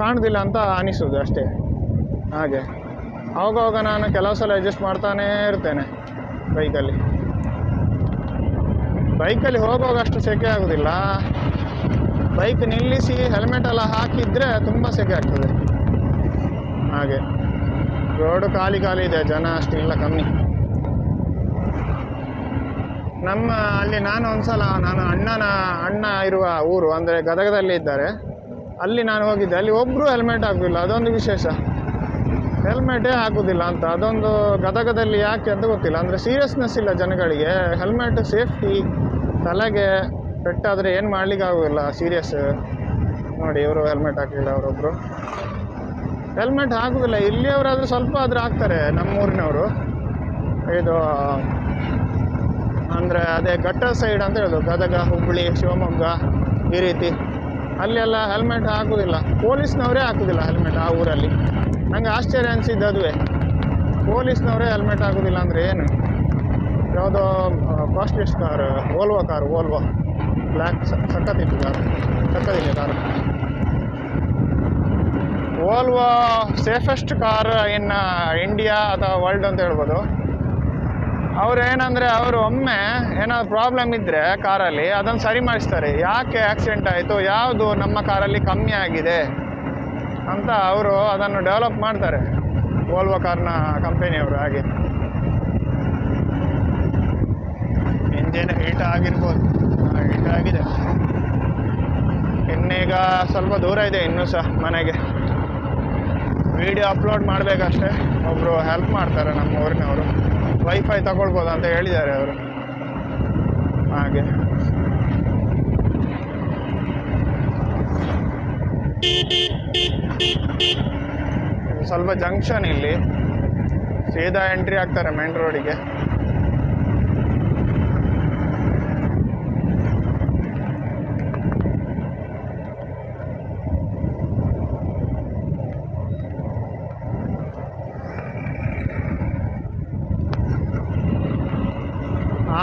ಕಾಣುವುದಿಲ್ಲ ಅಂತ ಅನಿಸೋದು ಅಷ್ಟೇ. ಹಾಗೆ ಆವಾಗ ನಾನು ಕೆಲವು ಸಲ ಅಡ್ಜಸ್ಟ್ ಮಾಡ್ತಾನೇ ಇರ್ತೇನೆ ಬೈಕಲ್ಲಿ ಹೋಗುವಾಗ ಅಷ್ಟು ಸೆಕೆ ಆಗೋದಿಲ್ಲ. ಬೈಕ್ ನಿಲ್ಲಿಸಿ ಹೆಲ್ಮೆಟ್ ಎಲ್ಲ ಹಾಕಿದರೆ ತುಂಬ ಸೆಕೆ ಆಗ್ತದೆ. ಹಾಗೆ ರೋಡು ಖಾಲಿ ಇದೆ, ಜನ ಅಷ್ಟಿಲ್ಲ, ಕಮ್ಮಿ. ನಮ್ಮ ಅಲ್ಲಿ ನಾನು ಒಂದ್ಸಲ ಅಣ್ಣ ಇರುವ ಊರು ಅಂದರೆ ಗದಗದಲ್ಲಿ ಇದ್ದಾರೆ, ಅಲ್ಲಿ ನಾನು ಹೋಗಿದ್ದೆ. ಅಲ್ಲಿ ಒಬ್ಬರು ಹೆಲ್ಮೆಟ್ ಹಾಕೋದಿಲ್ಲ, ಅದೊಂದು ವಿಶೇಷ. ಹೆಲ್ಮೆಟೇ ಹಾಕೋದಿಲ್ಲ ಅಂತ, ಅದೊಂದು ಗದಗದಲ್ಲಿ ಯಾಕೆ ಅಂತ ಗೊತ್ತಿಲ್ಲ. ಅಂದರೆ ಸೀರಿಯಸ್ನೆಸ್ ಇಲ್ಲ ಜನಗಳಿಗೆ. ಹೆಲ್ಮೆಟ್ ಸೇಫ್ಟಿ, ತಲೆಗೆ ಪೆಟ್ಟಾದರೆ ಏನು ಮಾಡ್ಲಿಕ್ಕೆ ಆಗೋದಿಲ್ಲ, ಸೀರಿಯಸ್. ನೋಡಿ ಇವರು ಹೆಲ್ಮೆಟ್ ಹಾಕಲಿಲ್ಲ, ಅವರೊಬ್ಬರು ಹೆಲ್ಮೆಟ್ ಹಾಕೋದಿಲ್ಲ. ಇಲ್ಲಿಯವರಾದರೂ ಸ್ವಲ್ಪ ಆದರೂ ಹಾಕ್ತಾರೆ, ನಮ್ಮೂರಿನವರು. ಇದು ಅಂದರೆ ಅದೇ ಘಟ್ಟ ಸೈಡ್ ಅಂತ ಹೇಳೋದು, ಗದಗ, ಹುಬ್ಬಳ್ಳಿ, ಶಿವಮೊಗ್ಗ ಈ ರೀತಿ ಅಲ್ಲೆಲ್ಲ ಹೆಲ್ಮೆಟ್ ಹಾಕೋದಿಲ್ಲ. ಪೊಲೀಸ್ನವರೇ ಹಾಕೋದಿಲ್ಲ ಹೆಲ್ಮೆಟ್ ಆ ಊರಲ್ಲಿ. ನನಗೆ ಆಶ್ಚರ್ಯ ಅನಿಸಿದ್ದು ಅದುವೇ, ಪೊಲೀಸ್ನವರೇ ಹೆಲ್ಮೆಟ್ ಹಾಕೋದಿಲ್ಲ ಅಂದರೆ ಏನು. ಯಾವುದೋ ಕಾಸ್ಟ್ಲಿಸ್ಟ್ ಕಾರು, ವೋಲ್ವೋ ಬ್ಲ್ಯಾಕ್, ಸಖತ್ತಿತ್ತು car. Volvo safest car in India ಅಥವಾ ವರ್ಲ್ಡ್ ಅಂತ ಹೇಳ್ಬೋದು. ಅವ್ರು ಏನಂದರೆ, ಅವರು ಒಮ್ಮೆ ಏನಾದ್ರು ಪ್ರಾಬ್ಲಮ್ ಇದ್ದರೆ ಕಾರಲ್ಲಿ ಅದನ್ನು ಸರಿ ಮಾಡಿಸ್ತಾರೆ. ಯಾಕೆ ಆಕ್ಸಿಡೆಂಟ್ ಆಯಿತು, ಯಾವುದು ನಮ್ಮ ಕಾರಲ್ಲಿ ಕಮ್ಮಿ ಆಗಿದೆ ಅಂತ ಅವರು ಅದನ್ನು ಡೆವಲಪ್ ಮಾಡ್ತಾರೆ, ವೋಲ್ವೋ ಕಾರ್ನ ಕಂಪನಿಯವರು. ಹಾಗೆ ಇಂಜಿನ್ ಹೀಟ್ ಆಗಿರ್ಬೋದು, ಹೀಟ್ ಆಗಿದೆ. ಇನ್ನೀಗ ಸ್ವಲ್ಪ ದೂರ ಇದೆ ಇನ್ನೂ ಸಹ ಮನೆಗೆ. ವಿಡಿಯೋ ಅಪ್ಲೋಡ್ ಮಾಡಬೇಕಷ್ಟೇ. ಒಬ್ಬರು ಹೆಲ್ಪ್ ಮಾಡ್ತಾರೆ ನಮ್ಮ ಊರಿನವರು, ವೈಫೈ ತಗೊಳ್ಬೋದು ಅಂತ ಹೇಳಿದ್ದಾರೆ ಅವರು. ಹಾಗೆ ಸ್ವಲ್ಪ ಜಂಕ್ಷನ್, ಇಲ್ಲಿ ಸೀದಾ ಎಂಟ್ರಿ ಆಗ್ತಾರೆ ಮೇನ್ ರೋಡಿಗೆ.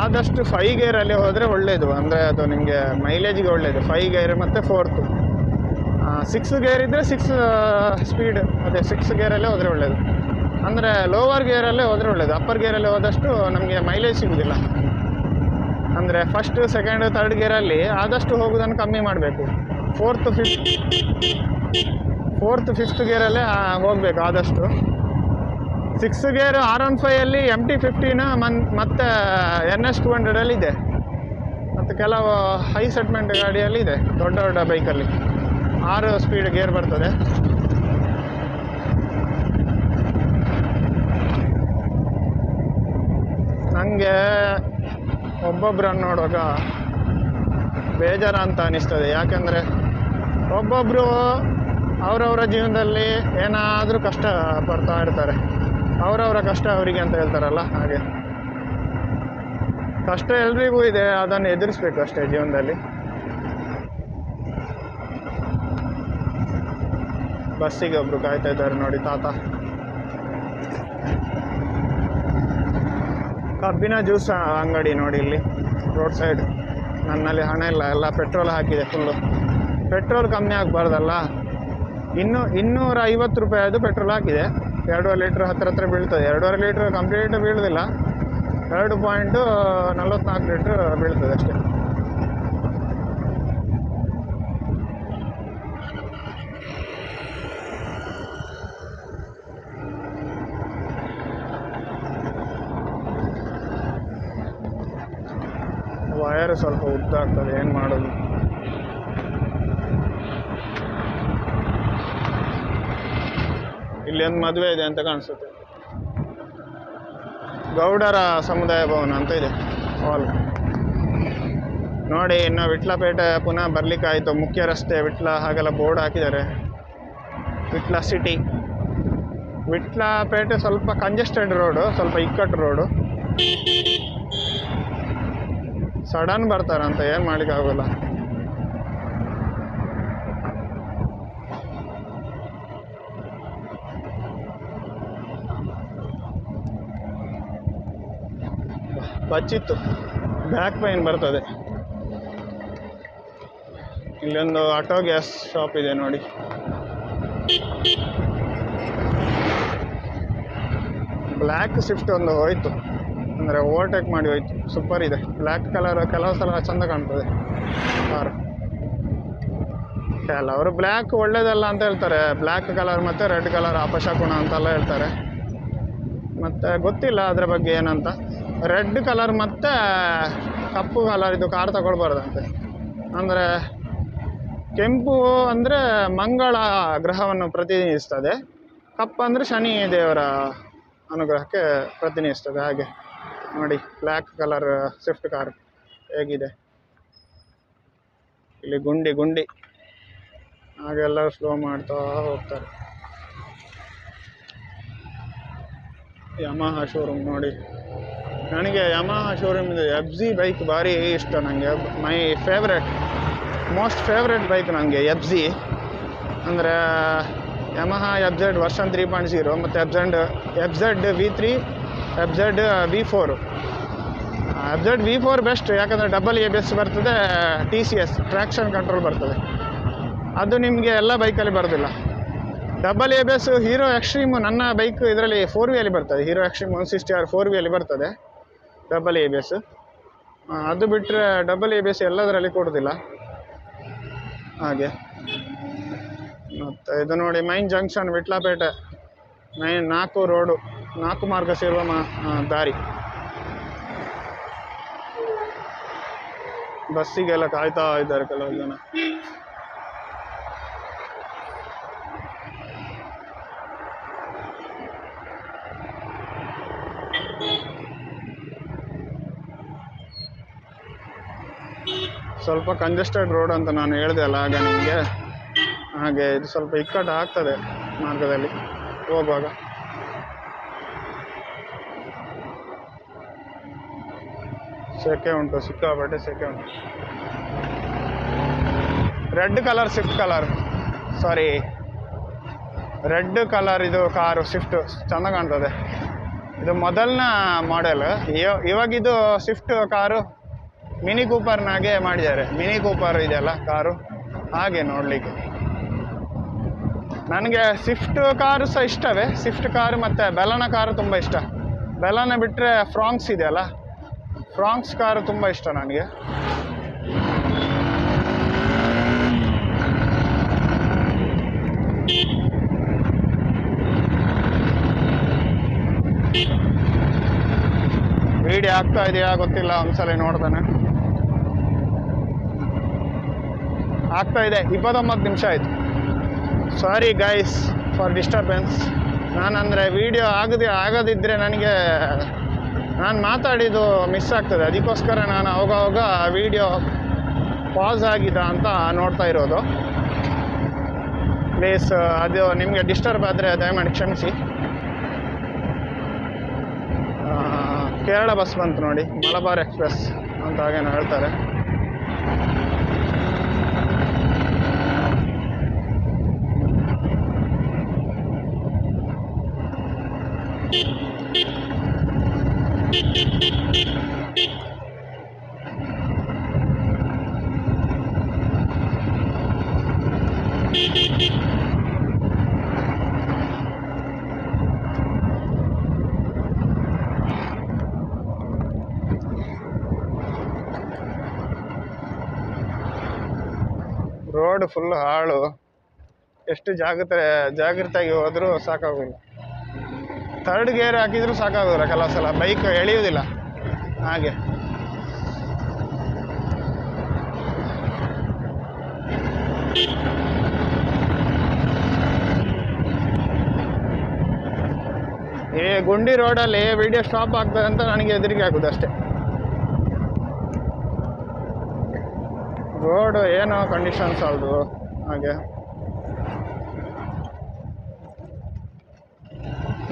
ಆದಷ್ಟು 5 ಗೇರಲ್ಲಿ ಹೋದರೆ ಒಳ್ಳೆಯದು, ಅಂದರೆ ಅದು ನಿಮಗೆ ಮೈಲೇಜಿಗೆ ಒಳ್ಳೆಯದು. 5 ಗೇರ್ ಮತ್ತು 4th. 6 ಗೇರ್ ಇದ್ದರೆ 6 ಸ್ಪೀಡ್, ಅದೇ 6 ಗೇರಲ್ಲೇ ಹೋದರೆ ಒಳ್ಳೆಯದು. ಅಂದರೆ ಲೋವರ್ ಗೇರಲ್ಲೇ ಹೋದರೆ ಒಳ್ಳೆಯದು. ಅಪ್ಪರ್ ಗೇರಲ್ಲಿ ಹೋದಷ್ಟು ನಮಗೆ ಮೈಲೇಜ್ ಸಿಗೋದಿಲ್ಲ. ಅಂದರೆ ಫಸ್ಟ್, ಸೆಕೆಂಡ್, ಥರ್ಡ್ ಗೇರಲ್ಲಿ ಆದಷ್ಟು ಹೋಗೋದನ್ನು ಕಮ್ಮಿ ಮಾಡಬೇಕು. 4th, 5th ಗೇರಲ್ಲೇ ಹೋಗಬೇಕು ಆದಷ್ಟು. 6 ಗೇರ್ R15 MT-15 ಮತ್ತು NS 200 ಇದೆ. ಮತ್ತು ಕೆಲವು ಹೈ ಸೆಟ್ಮೆಂಟ್ ಗಾಡಿಯಲ್ಲಿ ಇದೆ, ದೊಡ್ಡ ಬೈಕಲ್ಲಿ 6 ಸ್ಪೀಡ್ ಗೇರ್ ಬರ್ತದೆ. ನನಗೆ ಒಬ್ಬೊಬ್ಬರನ್ನು ನೋಡುವಾಗ ಬೇಜಾರ ಅಂತ ಅನಿಸ್ತದೆ. ಯಾಕೆಂದರೆ ಒಬ್ಬೊಬ್ಬರು ಅವರವರ ಜೀವನದಲ್ಲಿ ಏನಾದರೂ ಕಷ್ಟ ಪಡ್ತಾ ಇರ್ತಾರೆ. ಅವರವರ ಕಷ್ಟ ಅವರಿಗೆ ಅಂತ ಹೇಳ್ತಾರಲ್ಲ, ಹಾಗೆ ಕಷ್ಟ ಎಲ್ರಿಗೂ ಇದೆ, ಅದನ್ನು ಎದುರಿಸ್ಬೇಕು ಅಷ್ಟೇ ಜೀವನದಲ್ಲಿ. ಬಸ್ಸಿಗೆ ಒಬ್ರು ಕಾಯ್ತಾ ಇದ್ದಾರೆ ನೋಡಿ, ತಾತ. ಕಬ್ಬಿನ ಜ್ಯೂಸ್ ಅಂಗಡಿ ನೋಡಿ ಇಲ್ಲಿ ರೋಡ್ ಸೈಡ್. ನನ್ನಲ್ಲಿ ಹಣ ಇಲ್ಲ, ಎಲ್ಲ ಪೆಟ್ರೋಲ್ ಹಾಕಿದೆ ಫುಲ್ಲು. ಪೆಟ್ರೋಲ್ ಕಮ್ಮಿ ಆಗಬಾರ್ದಲ್ಲ, ₹250 ಅದು ಪೆಟ್ರೋಲ್ ಹಾಕಿದೆ. 2.5 ಲೀಟ್ರ್ ಹತ್ರ ಬೀಳ್ತದೆ. 2.5 ಲೀಟ್ರ್ ಕಂಪ್ಲೀಟ್ ಬೀಳೋದಿಲ್ಲ, 2.44 ಲೀಟ್ರ್ ಬೀಳ್ತದೆ ಅಷ್ಟೇ. ವಯರ್ ಸ್ವಲ್ಪ ಉದ್ದ ಆಗ್ತದೆ, ಏನು ಮಾಡೋದು. ಇಲ್ಲಿ ಒಂದು ಮದುವೆ ಇದೆ ಅಂತ ಕಾಣಿಸುತ್ತೆ. ಗೌಡರ ಸಮುದಾಯ ಭವನ ಅಂತ ಇದೆ ಹಾಲ್. ನೋಡಿ, ಇನ್ನು ವಿಟ್ಲಪೇಟೆ ಪುನಃ ಬರ್ಲಿಕ್ಕಾಯಿತು. ಮುಖ್ಯ ರಸ್ತೆ ವಿಟ್ಲ ಹಾಗೆಲ್ಲ ಬೋರ್ಡ್ ಹಾಕಿದ್ದಾರೆ. ವಿಟ್ಲ ಸಿಟಿ. ವಿಟ್ಲಪೇಟೆ ಸ್ವಲ್ಪ ಕಂಜೆಸ್ಟೆಡ್ ರೋಡು, ಸ್ವಲ್ಪ ಇಕ್ಕಟ್ಟು ರೋಡು. ಸಡನ್ ಬರ್ತಾರಂತ, ಏನು ಮಾಡ್ಲಿಕ್ಕಾಗೋಲ್ಲ. ಬಚ್ಚಿತ್ತು, ಬ್ಯಾಕ್ ಪೈನ್ ಬರ್ತದೆ. ಇಲ್ಲೊಂದು ಆಟೋ ಗ್ಯಾಸ್ ಶಾಪ್ ಇದೆ ನೋಡಿ. ಬ್ಲ್ಯಾಕ್ ಸ್ವಿಫ್ಟ್ ಒಂದು ಹೋಯ್ತು, ಅಂದರೆ ಓವರ್ಟೇಕ್ ಮಾಡಿ ಹೋಯ್ತು. ಸೂಪರ್ ಇದೆ, ಬ್ಲ್ಯಾಕ್ ಕಲರ್ ಕೆಲವು ಸಲ ಚೆಂದ ಕಾಣ್ತದೆ ಕಾರು. ಕೆಲವರು ಬ್ಲ್ಯಾಕ್ ಒಳ್ಳೇದಲ್ಲ ಅಂತ ಹೇಳ್ತಾರೆ. ಬ್ಲ್ಯಾಕ್ ಕಲರ್ ಮತ್ತು ರೆಡ್ ಕಲರ್ ಅಪಶಕುನ ಅಂತೆಲ್ಲ ಹೇಳ್ತಾರೆ. ಮತ್ತು ಗೊತ್ತಿಲ್ಲ ಅದರ ಬಗ್ಗೆ ಏನಂತ. ರೆಡ್ ಕಲರ್ ಮತ್ತು ಕಪ್ಪು ಕಲರ್ ಇದು ಕಾರ್ ತಗೊಳ್ಬಾರ್ದಂತೆ. ಅಂದರೆ ಕೆಂಪು ಅಂದರೆ ಮಂಗಳ ಗ್ರಹವನ್ನು ಪ್ರತಿನಿಧಿಸ್ತದೆ, ಕಪ್ಪು ಅಂದರೆ ಶನಿ ದೇವರ ಅನುಗ್ರಹಕ್ಕೆ ಪ್ರತಿನಿಧಿಸ್ತದೆ. ಹಾಗೆ ನೋಡಿ, ಬ್ಲ್ಯಾಕ್ ಕಲರ್ ಸ್ವಿಫ್ಟ್ ಕಾರ್ ಹೇಗಿದೆ. ಇಲ್ಲಿ ಗುಂಡಿ ಹಾಗೆಲ್ಲ ಸ್ಲೋ ಮಾಡ್ತಾ ಹೋಗ್ತಾರೆ. ಯಮಹ ಶೋರೂಮ್ ನೋಡಿ. ನನಗೆ ಯಮಹ ಶೋರೂಮಿಂದ FZ ಬೈಕ್ ಭಾರಿ ಇಷ್ಟ. ನನಗೆ ಮೈ ಮೋಸ್ಟ್ ಫೇವ್ರೆಟ್ ಬೈಕ್ ನನಗೆ FZ. ಅಂದರೆ ಯಮಹ FZ ವರ್ಷನ್ 3.0 ಮತ್ತು FZ V3, FZ V4. FZ V4 best, ಯಾಕಂದರೆ ಡಬಲ್ ABS ಬರ್ತದೆ, TCS ಟ್ರ್ಯಾಕ್ಷನ್ ಕಂಟ್ರೋಲ್ ಬರ್ತದೆ. ಅದು ನಿಮಗೆ ಎಲ್ಲ ಬೈಕಲ್ಲಿ ಬರೋದಿಲ್ಲ. ಡಬಲ್ ABS ಹೀರೋ ಎಕ್ಸ್ಟ್ರೀಮ್, ನನ್ನ ಬೈಕ್ ಇದರಲ್ಲಿ 4V ಬರ್ತದೆ. ಹೀರೋ ಎಕ್ಸ್ಟ್ರೀಮ್ 160R 4V ಬರ್ತದೆ ಡಬಲ್ ABS. ಅದು ಬಿಟ್ಟರೆ ಡಬಲ್ ABS ಎಲ್ಲದರಲ್ಲಿ ಕೊಡೋದಿಲ್ಲ ಹಾಗೆ. ಮತ್ತು ಇದು ನೋಡಿ, ಮೈನ್ ಜಂಕ್ಷನ್ ವಿಟ್ಲಪೇಟೆ 4 ರೋಡು, 4 ಮಾರ್ಗ ಸೇರುವ ದಾರಿ. ಬಸ್ಸಿಗೆಲ್ಲ ಕಾಯ್ತಾ ಇದ್ದಾರೆ ಕೆಲವು ಜನ. ಸ್ವಲ್ಪ ಕಂಜೆಸ್ಟೆಡ್ ರೋಡ್ ಅಂತ ನಾನು ಹೇಳಿದೆ ಅಲ್ಲ ಆಗ ನಿಮಗೆ. ಹಾಗೆ ಇದು ಸ್ವಲ್ಪ ಇಕ್ಕಟ್ಟು ಆಗ್ತದೆ ಮಾರ್ಗದಲ್ಲಿ ಹೋಗುವಾಗ. ಸೆಕೆ ಉಂಟು, ಸಿಕ್ಕಾಪಟ್ಟೆ ಸೆಕೆ ಉಂಟು. ರೆಡ್ ಕಲರ್ ಇದು ಕಾರು ಸ್ವಿಫ್ಟ್ ಚೆಂದ ಕಾಣ್ತದೆ. ಇದು ಮೊದಲನ ಮಾಡೆಲ್. ಇವಾಗಿದು ಸ್ವಿಫ್ಟ್ ಕಾರು ಮಿನಿ ಕೂಪರ್ನಾಗೆ ಮಾಡಿದ್ದಾರೆ. ಮಿನಿ ಕೂಪರ್ ಇದೆಯಲ್ಲ ಕಾರು, ಹಾಗೆ ನೋಡಲಿಕ್ಕೆ. ನನಗೆ ಸ್ವಿಫ್ಟ್ ಕಾರು ಸಹ ಇಷ್ಟವೇ. ಸ್ವಿಫ್ಟ್ ಕಾರು ಮತ್ತು ಬೆಲನ ಕಾರು ತುಂಬ ಇಷ್ಟ. ಬೆಲನ ಬಿಟ್ಟರೆ ಫ್ರಾಂಕ್ಸ್ ಇದೆಯಲ್ಲ, ಫ್ರಾಂಕ್ಸ್ ಕಾರು ತುಂಬ ಇಷ್ಟ ನನಗೆ. ವಿಡಿಯೋ ಆಗ್ತಾ ಇದೆಯಾ ಗೊತ್ತಿಲ್ಲ, ಒಂದ್ಸಲ ನೋಡ್ತಾನೆ. ಆಗ್ತಾ ಇದೆ, 29 ನಿಮಿಷ ಆಯಿತು. Sorry guys for disturbance. ನಾನಂದರೆ ವಿಡಿಯೋ ಆಗದಿದ್ದರೆ ನನಗೆ ನಾನು ಮಾತಾಡಿದ್ದು ಮಿಸ್ ಆಗ್ತದೆ. ಅದಕ್ಕೋಸ್ಕರ ನಾನು ಅವಾಗ ವಿಡಿಯೋ ಪಾಸ್ ಆಗಿದೆ ಅಂತ ನೋಡ್ತಾ ಇರೋದು. ಪ್ಲೀಸ್ ಅದು ನಿಮಗೆ ಡಿಸ್ಟರ್ಬ್ ಆದರೆ ದಯಮಾಡಿ ಕ್ಷಮಿಸಿ. ಕೇರಳ ಬಸ್ ಬಂತು ನೋಡಿ, ಮಲಬಾರ್ ಎಕ್ಸ್ಪ್ರೆಸ್ ಅಂತ ಹಾಗೇನೋ ಹೇಳ್ತಾರೆ. ರೋಡ್ ಫುಲ್ ಹಾಳು. ಎಷ್ಟು ಜಾಗೃತಾಗಿ ಹೋದರೂ ಸಾಕಾಗೋದಿಲ್ಲ. ಥರ್ಡ್ ಗೇರ್ ಹಾಕಿದರೂ ಸಾಕಾಗೋದಿಲ್ಲ, ಕೆಲವು ಸಲ ಬೈಕ್ ಎಳೆಯೋದಿಲ್ಲ ಹಾಗೆ. ಈ ಗುಂಡಿ ರೋಡಲ್ಲಿ ವಿಡಿಯೋ ಸ್ಟಾಪ್ ಆಗ್ತದೆ ಅಂತ ನನಗೆ ಹೆದರಿಕೆ ಆಗೋದು ಅಷ್ಟೇ. ರೋಡ್ ಏನೋ ಕಂಡೀಷನ್ಸ್ ಅದು ಹಾಗೆ.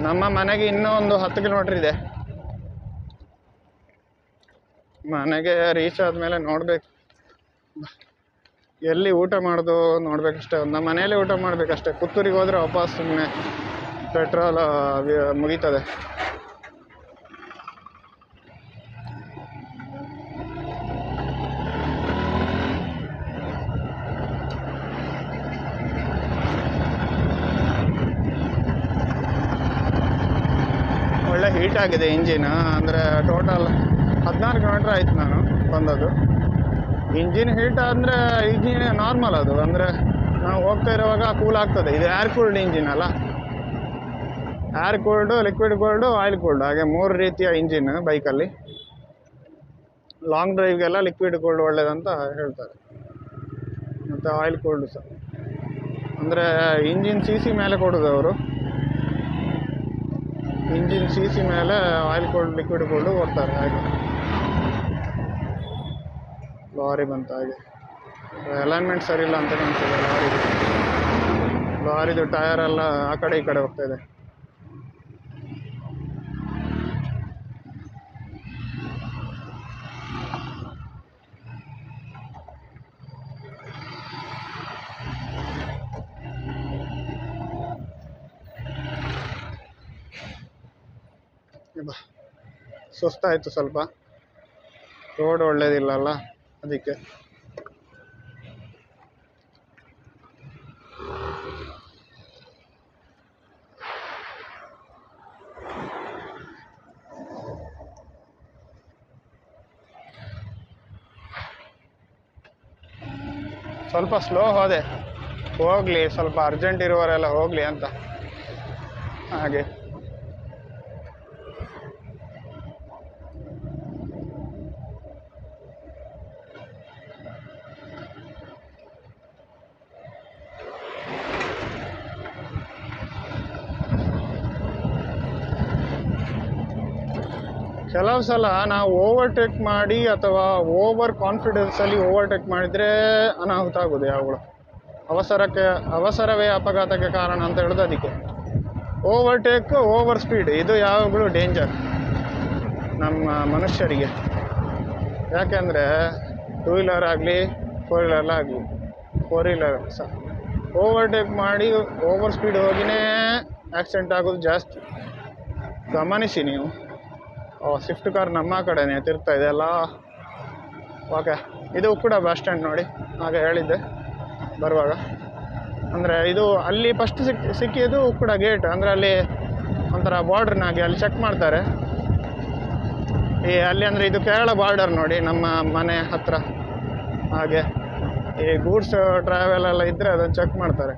ನಮ್ಮ ಮನೆಗೆ ಇನ್ನೂ ಒಂದು 10 ಕಿಲೋಮೀಟ್ರ್ ಇದೆ. ಮನೆಗೆ ರೀಚ್ ಆದಮೇಲೆ ನೋಡ್ಬೇಕು ಎಲ್ಲಿ ಊಟ ಮಾಡೋದು ನೋಡ್ಬೇಕಷ್ಟೇ. ನಮ್ಮ ಮನೆಯಲ್ಲೇ ಊಟ ಮಾಡ್ಬೇಕಷ್ಟೇ. ಪುತ್ತೂರಿಗೆ ಹೋದರೆ ವಾಪಸ್ ಸುಮ್ಮನೆ ಪೆಟ್ರೋಲ್ ಮುಗೀತದೆ. ಒಳ್ಳೆ ಹೀಟ್ ಆಗಿದೆ ಇಂಜಿನ್. ಅಂದರೆ ಟೋಟಲ್ 14 ಕಿಲೋಮೀಟ್ರ್ ಆಯ್ತು ನಾನು ಬಂದದ್ದು. ಇಂಜಿನ್ ಹೀಟ್ ಅಂದರೆ ಇಂಜಿನ್ ನಾರ್ಮಲ್ ಅದು, ಅಂದರೆ ನಾವು ಹೋಗ್ತಾ ಇರುವಾಗ ಕೂಲ್ ಆಗ್ತದೆ. ಇದು ಏರ್ ಕೂಲ್ಡ್ ಇಂಜಿನ್ ಅಲ್ಲ, air cooled, liquid cooled, oil cooled, ಹಾಗೆ 3 ರೀತಿಯ ಇಂಜಿನ್ ಬೈಕಲ್ಲಿ. ಲಾಂಗ್ ಡ್ರೈವ್ಗೆಲ್ಲ ಲಿಕ್ವಿಡ್ ಕೂಲ್ಡ್ ಒಳ್ಳೇದಂತ ಹೇಳ್ತಾರೆ, ಮತ್ತು ಆಯಿಲ್ ಕೂಲ್ಡು ಸಹ. ಅಂದರೆ ಇಂಜಿನ್ CC ಮೇಲೆ ಕೊಡೋದು ಅವರು. ಇಂಜಿನ್ CC ಮೇಲೆ ಆಯಿಲ್ ಕೂಲ್ಡ್, ಲಿಕ್ವಿಡ್ ಕೂಲ್ಡು ಕೊಡ್ತಾರೆ ಹಾಗೆ. ಲಾರಿ ಬಂತ ಹಾಗೆ. ಅಲೈನ್ಮೆಂಟ್ ಸರಿ ಇಲ್ಲ ಅಂತ ಕಾಣ್ತದೆ ಲಾರಿದು ಟಯರ್ ಎಲ್ಲ ಆ ಕಡೆ ಈ ಕಡೆ ಹೋಗ್ತಾ ಇದೆ. ಸುಸ್ತಾಯಿತು ಸ್ವಲ್ಪ, ರೋಡ್ ಒಳ್ಳೇದಿಲ್ಲಲ್ಲ ಅದಕ್ಕೆ. ಸ್ವಲ್ಪ ಸ್ಲೋ ಹೋದೆ, ಹೋಗಲಿ ಸ್ವಲ್ಪ ಅರ್ಜೆಂಟ್ ಇರುವವರೆಲ್ಲ ಹೋಗಲಿ ಅಂತ ಹಾಗೆ. ಕೆಲವು ಸಲ ನಾವು ಓವರ್ಟೇಕ್ ಮಾಡಿ ಅಥವಾ ಓವರ್ ಕಾನ್ಫಿಡೆನ್ಸಲ್ಲಿ ಓವರ್ಟೇಕ್ ಮಾಡಿದರೆ ಅನಾಹುತ ಆಗೋದು. ಯಾವಾಗಲೂ ಅವಸರವೇ ಅಪಘಾತಕ್ಕೆ ಕಾರಣ ಅಂತ ಹೇಳೋದು ಅದಕ್ಕೆ. ಓವರ್ಟೇಕ್, ಓವರ್ ಸ್ಪೀಡ್ ಇದು ಯಾವಾಗಲೂ ಡೇಂಜರ್ ನಮ್ಮ ಮನುಷ್ಯರಿಗೆ. ಯಾಕೆಂದರೆ 2 ವೀಲರ್ ಆಗಲಿ 4 ವೀಲರ್ ಸಹ ಓವರ್ಟೇಕ್ ಮಾಡಿ ಓವರ್ ಸ್ಪೀಡ್ ಹೋಗಿನೇ ಆಕ್ಸಿಡೆಂಟ್ ಆಗೋದು ಜಾಸ್ತಿ. ಗಮನಿಸಿ ನೀವು. ಸ್ವಿಫ್ಟ್ ಕಾರ್ ನಮ್ಮ ಕಡೆನೇ ತಿರ್ತಾ ಇದೆಯಲ್ಲ. ಓಕೆ, ಇದು ಕೂಡ ಬಸ್ ಸ್ಟ್ಯಾಂಡ್ ನೋಡಿ, ಹಾಗೆ ಹೇಳಿದ್ದೆ ಬರುವಾಗ. ಅಂದರೆ ಇದು ಅಲ್ಲಿ ಫಸ್ಟ್ ಸಿಕ್ಕಿದ್ದು ಕೂಡ ಗೇಟ್, ಅಂದರೆ ಅಲ್ಲಿ ಒಂಥರ ಬಾರ್ಡ್ರ್ನಾಗೆ ಅಲ್ಲಿ ಚೆಕ್ ಮಾಡ್ತಾರೆ. ಅಲ್ಲಿ ಅಂದರೆ ಇದು ಕೇರಳ ಬಾರ್ಡರ್ ನೋಡಿ, ನಮ್ಮ ಮನೆ ಹತ್ರ. ಹಾಗೆ ಈ ಗೂಡ್ಸ್ ಟ್ರಾವೆಲ್ ಎಲ್ಲ ಇದ್ದರೆ ಅದನ್ನು ಚೆಕ್ ಮಾಡ್ತಾರೆ.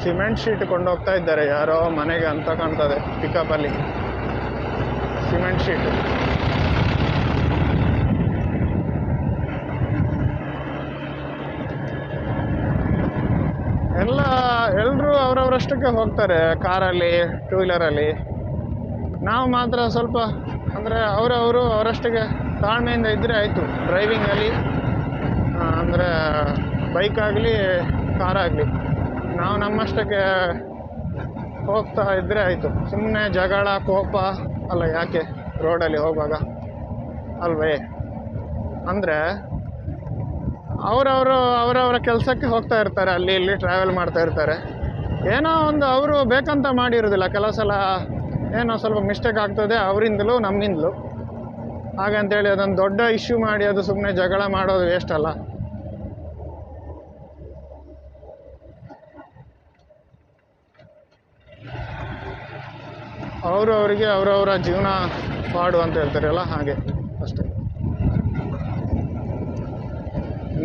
ಸಿಮೆಂಟ್ ಶೀಟ್ ಕೊಂಡೋಗ್ತಾ ಇದ್ದಾರೆ ಯಾರೋ ಮನೆಗೆ ಅಂತ ಕಾಣ್ತದೆ. ಪಿಕಪ್ಪಲ್ಲಿ ಸಿಮೆಂಟ್ ಶೀಟ್. ಎಲ್ಲರೂ ಅವರವರಷ್ಟಕ್ಕೆ ಹೋಗ್ತಾರೆ, ಕಾರಲ್ಲಿ 2 ವೀಲರಲ್ಲಿ. ನಾವು ಮಾತ್ರ ಸ್ವಲ್ಪ ಅಂದರೆ ಅವರಷ್ಟಕ್ಕೆ ತಾಳ್ಮೆಯಿಂದ ಇದ್ದರೆ ಆಯಿತು. ಡ್ರೈವಿಂಗಲ್ಲಿ ಅಂದರೆ ಬೈಕ್ ಆಗಲಿ ಕಾರಾಗಲಿ ನಾವು ನಮ್ಮಷ್ಟಕ್ಕೆ ಹೋಗ್ತಾ ಇದ್ದರೆ ಆಯಿತು. ಸುಮ್ಮನೆ ಜಗಳ ಕೋಪ ಅಲ್ಲ ಯಾಕೆ ರೋಡಲ್ಲಿ ಹೋಗುವಾಗ ಅಲ್ವೇ. ಅಂದರೆ ಅವರವರ ಕೆಲಸಕ್ಕೆ ಹೋಗ್ತಾ ಇರ್ತಾರೆ, ಅಲ್ಲಿ ಇಲ್ಲಿ ಟ್ರಾವೆಲ್ ಮಾಡ್ತಾ ಇರ್ತಾರೆ. ಏನೋ ಒಂದು ಅವರು ಬೇಕಂತ ಮಾಡಿರೋದಿಲ್ಲ, ಕೆಲವು ಸಲ ಏನೋ ಸ್ವಲ್ಪ ಮಿಸ್ಟೇಕ್ ಆಗ್ತದೆ ಅವರಿಂದಲೂ ನಮ್ಮಿಂದಲೂ. ಹಾಗಂತೇಳಿ ಅದೊಂದು ದೊಡ್ಡ ಇಶ್ಯೂ ಮಾಡಿ ಅದು ಸುಮ್ಮನೆ ಜಗಳ ಮಾಡೋದು ವೇಸ್ಟ್ ಅಲ್ಲ. ಅವರಿಗೆ ಅವರವರ ಜೀವನ ಪಾಡು ಅಂತ ಹೇಳ್ತಾರಲ್ಲ, ಹಾಗೆ ಅಷ್ಟೇ.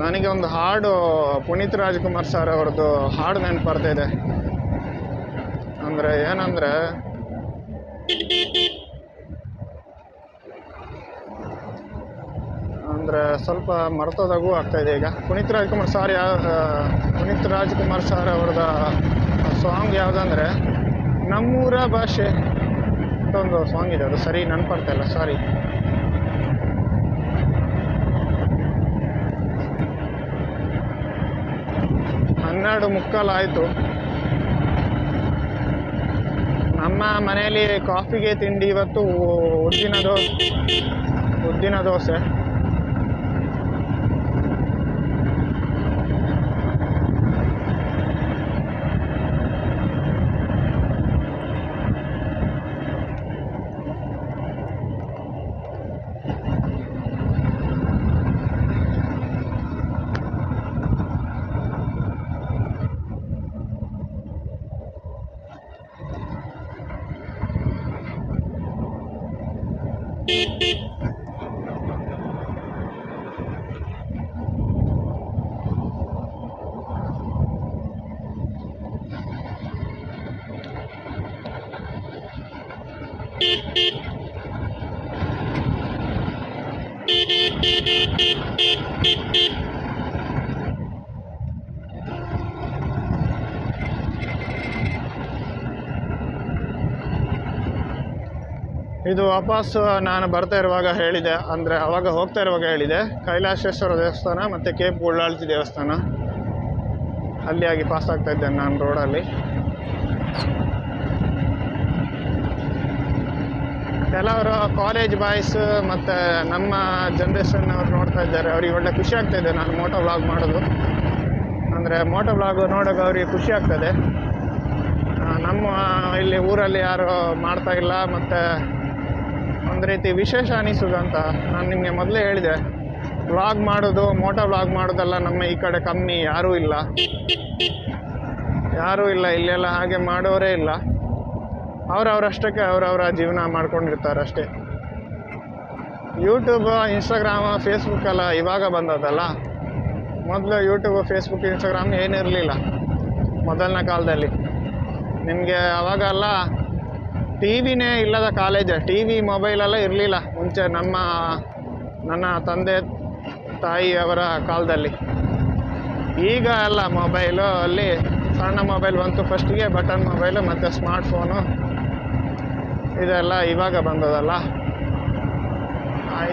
ನನಗೆ ಒಂದು ಹಾಡು ಪುನೀತ್ ರಾಜ್ಕುಮಾರ್ ಸರ್ ಅವ್ರದ್ದು ಹಾಡು ನೆನಪು ಬರ್ತಾ ಇದೆ. ಅಂದರೆ ಏನಂದರೆ, ಸ್ವಲ್ಪ ಮರ್ತೋದಾಗೂ ಆಗ್ತಾಯಿದೆ ಈಗ. ಪುನೀತ್ ರಾಜ್ಕುಮಾರ್ ಸರ್ ಅವ್ರದ್ದು ಸಾಂಗ್ ಯಾವುದಂದರೆ ನಮ್ಮೂರ ಭಾಷೆ ಅಂತ ಒಂದು ಸಾಂಗ್ ಇದೆ, ಅದು ಸರಿ ನೆನಪರ್ತಾ ಇಲ್ಲ, ಸಾರಿ. ಹನ್ನೆರಡು ಮುಕ್ಕಾಲು ಆಯಿತು. ನಮ್ಮ ಮನೆಯಲ್ಲಿ ಕಾಫಿಗೆ ತಿಂಡಿ ಇವತ್ತು ಉದ್ದಿನ ದೋಸೆ. ಇದು ವಾಪಸ್ ನಾನು ಬರ್ತಾ ಇರುವಾಗ ಹೇಳಿದೆ, ಅಂದರೆ ಅವಾಗ ಹೋಗ್ತಾ ಇರುವಾಗ ಹೇಳಿದೆ, ಕೈಲಾಸೇಶ್ವರ ದೇವಸ್ಥಾನ ಮತ್ತು ಕೇಪ್ ಉಳ್ಳಾಳ್ತಿ ದೇವಸ್ಥಾನ ಅಲ್ಲಿ ಆಗಿ ಪಾಸ್ ಆಗ್ತಾ ಇದ್ದೇನೆ ನಾನು ರೋಡಲ್ಲಿ. ಕೆಲವರು ಕಾಲೇಜ್ ಬಾಯ್ಸ್ ಮತ್ತು ನಮ್ಮ ಜನ್ರೇಷನ್ ಅವ್ರು ನೋಡ್ತಾ ಇದ್ದಾರೆ, ಅವ್ರಿಗೆ ಒಳ್ಳೆ ಖುಷಿ ಆಗ್ತಾಯಿದೆ ನಾನು ಮೋಟೋ ವ್ಲಾಗ್ ಮಾಡೋದು. ಅಂದರೆ ಮೋಟೋ ವ್ಲಾಗ್ ನೋಡೋಕೆ ಅವರಿಗೆ ಖುಷಿ ಆಗ್ತದೆ. ನಮ್ಮ ಇಲ್ಲಿ ಊರಲ್ಲಿ ಯಾರು ಮಾಡ್ತಾ ಇಲ್ಲ, ಮತ್ತು ಒಂದು ರೀತಿ ವಿಶೇಷ ಅನಿಸೋದು ಅಂತ ನಾನು ನಿಮಗೆ ಮೊದಲೇ ಹೇಳಿದೆ. ವ್ಲಾಗ್ ಮಾಡೋದು, ಮೋಟೋ ವ್ಲಾಗ್ ಮಾಡೋದೆಲ್ಲ ನಮ್ಮ ಈ ಕಡೆ ಕಮ್ಮಿ, ಯಾರೂ ಇಲ್ಲ ಇಲ್ಲೆಲ್ಲ ಹಾಗೆ ಮಾಡೋರೇ ಇಲ್ಲ. ಅವರವರಷ್ಟಕ್ಕೆ ಅವರವರ ಜೀವನ ಮಾಡ್ಕೊಂಡಿರ್ತಾರೆ ಅಷ್ಟೇ. ಯೂಟ್ಯೂಬ್, ಇನ್ಸ್ಟಾಗ್ರಾಮ್, ಫೇಸ್ಬುಕ್ಕೆಲ್ಲ ಇವಾಗ ಬಂದದಲ್ಲ. ಮೊದಲು ಯೂಟ್ಯೂಬ್, ಫೇಸ್ಬುಕ್, ಇನ್ಸ್ಟಾಗ್ರಾಮ್ ಏನಿರಲಿಲ್ಲ ಮೊದಲನೇ ಕಾಲದಲ್ಲಿ. ನಿಮಗೆ ಅವಾಗೆಲ್ಲ ಟಿ ವಿನೇ ಇಲ್ಲದ ಕಾಲೇಜ್, ಟಿ ವಿ ಮೊಬೈಲೆಲ್ಲ ಇರಲಿಲ್ಲ ಮುಂಚೆ ನನ್ನ ತಂದೆ ತಾಯಿಯವರ ಕಾಲದಲ್ಲಿ. ಈಗ ಎಲ್ಲ ಮೊಬೈಲು, ಅಲ್ಲಿ ಸಣ್ಣ ಮೊಬೈಲ್ ಬಂತು ಫಸ್ಟಿಗೆ, ಬಟನ್ ಮೊಬೈಲು ಮತ್ತು ಸ್ಮಾರ್ಟ್ಫೋನು, ಇದೆಲ್ಲ ಇವಾಗ ಬಂದದಲ್ಲ.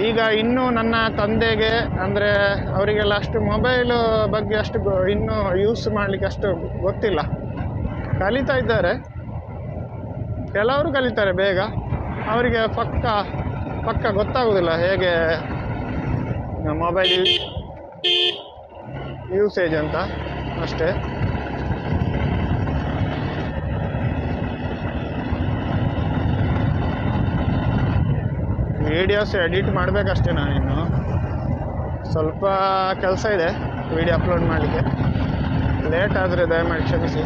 ಈಗ ಇನ್ನೂ ನನ್ನ ತಂದೆಗೆ ಅಂದರೆ ಅವರಿಗೆಲ್ಲ ಅಷ್ಟು ಮೊಬೈಲು ಬಗ್ಗೆ ಅಷ್ಟು ಇನ್ನೂ ಯೂಸ್ ಮಾಡಲಿಕ್ಕೆ ಅಷ್ಟು ಗೊತ್ತಿಲ್ಲ. ಕಲಿತಾ ಇದ್ದಾರೆ, ಕೆಲವರು ಕಲಿತಾರೆ ಬೇಗ, ಅವರಿಗೆ ಪಕ್ಕ ಗೊತ್ತಾಗೋದಿಲ್ಲ ಹೇಗೆ ಮೊಬೈಲ್ ಯೂಸೇಜ್ ಅಂತ ಅಷ್ಟೇ. ವೀಡಿಯೋಸ್ ಎಡಿಟ್ ಮಾಡಬೇಕಷ್ಟೇ. ನಾನಿನ್ನು ಸ್ವಲ್ಪ ಕೆಲಸ ಇದೆ ವೀಡಿಯೋ ಅಪ್ಲೋಡ್ ಮಾಡಲಿಕ್ಕೆ, ಲೇಟ್ ಆದರೆ ದಯಮಾಡಿ ಕ್ಷಮಿಸಿ.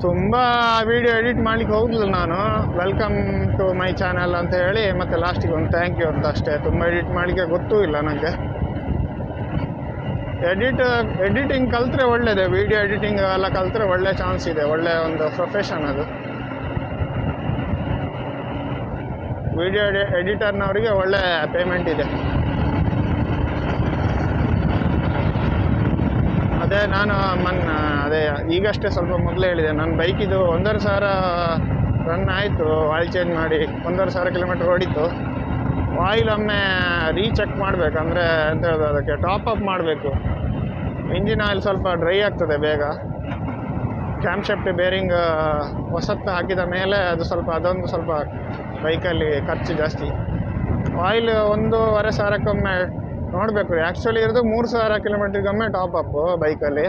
ತುಂಬ ವೀಡಿಯೋ ಎಡಿಟ್ ಮಾಡಲಿಕ್ಕೆ ಹೋಗಲಿಲ್ಲ ನಾನು. ವೆಲ್ಕಮ್ ಟು ಮೈ ಚಾನಲ್ ಅಂತ ಹೇಳಿ ಮತ್ತು ಲಾಸ್ಟಿಗೆ ಒಂದು ಥ್ಯಾಂಕ್ ಯು ಅಂತ ಅಷ್ಟೇ. ತುಂಬ ಎಡಿಟ್ ಮಾಡಲಿಕ್ಕೆ ಗೊತ್ತೂ ಇಲ್ಲ ನನಗೆ. ಎಡಿಟಿಂಗ್ ಕಲಿತ್ರೆ ಒಳ್ಳೆಯದೇ, ವೀಡಿಯೋ ಎಡಿಟಿಂಗ್ ಎಲ್ಲ ಕಲಿತ್ರೆ ಒಳ್ಳೆ ಚಾನ್ಸ್ ಇದೆ, ಒಳ್ಳೆಯ ಒಂದು ಪ್ರೊಫೆಷನ್ ಅದು. ವೀಡಿಯೋ ಎಡಿಟರ್ನವರಿಗೆ ಒಳ್ಳೆ ಪೇಮೆಂಟ್ ಇದೆ. ನಾನು ಈಗಷ್ಟೇ ಸ್ವಲ್ಪ ಮೊದಲೇ ಹೇಳಿದೆ, ನನ್ನ ಬೈಕಿದು 1,500 ರನ್ ಆಯಿತು, ಆಯಿಲ್ ಚೇಂಜ್ ಮಾಡಿ 1,500 ಕಿಲೋಮೀಟ್ರ್ ಓಡಿತ್ತು. ಆಯಿಲ್ ಒಮ್ಮೆ ರೀಚೆಕ್ ಮಾಡಬೇಕು, ಅಂದರೆ ಅಂತ ಹೇಳೋದು, ಅದಕ್ಕೆ ಟಾಪ್ ಅಪ್ ಮಾಡಬೇಕು. ಇಂಜಿನ್ ಆಯಿಲ್ ಸ್ವಲ್ಪ ಡ್ರೈ ಆಗ್ತದೆ ಬೇಗ. ಕ್ಯಾಮ್ ಶಾಫ್ಟ್ ಬೇರಿಂಗ್ ಹೊಸತ್ತು ಹಾಕಿದ ಮೇಲೆ ಅದು ಸ್ವಲ್ಪ ಅದೊಂದು ಸ್ವಲ್ಪ ಬೈಕಲ್ಲಿ ಖರ್ಚು ಜಾಸ್ತಿ. ಆಯಿಲ್ 1,500,000ಕ್ಕೊಮ್ಮೆ ನೋಡಬೇಕು. ಆ್ಯಕ್ಚುಲಿ ಇರೋದು 3,000 ಕಿಲೋಮೀಟ್ರಿಗೊಮ್ಮೆ ಟಾಪ್ ಅಪ್ ಬೈಕಲ್ಲಿ.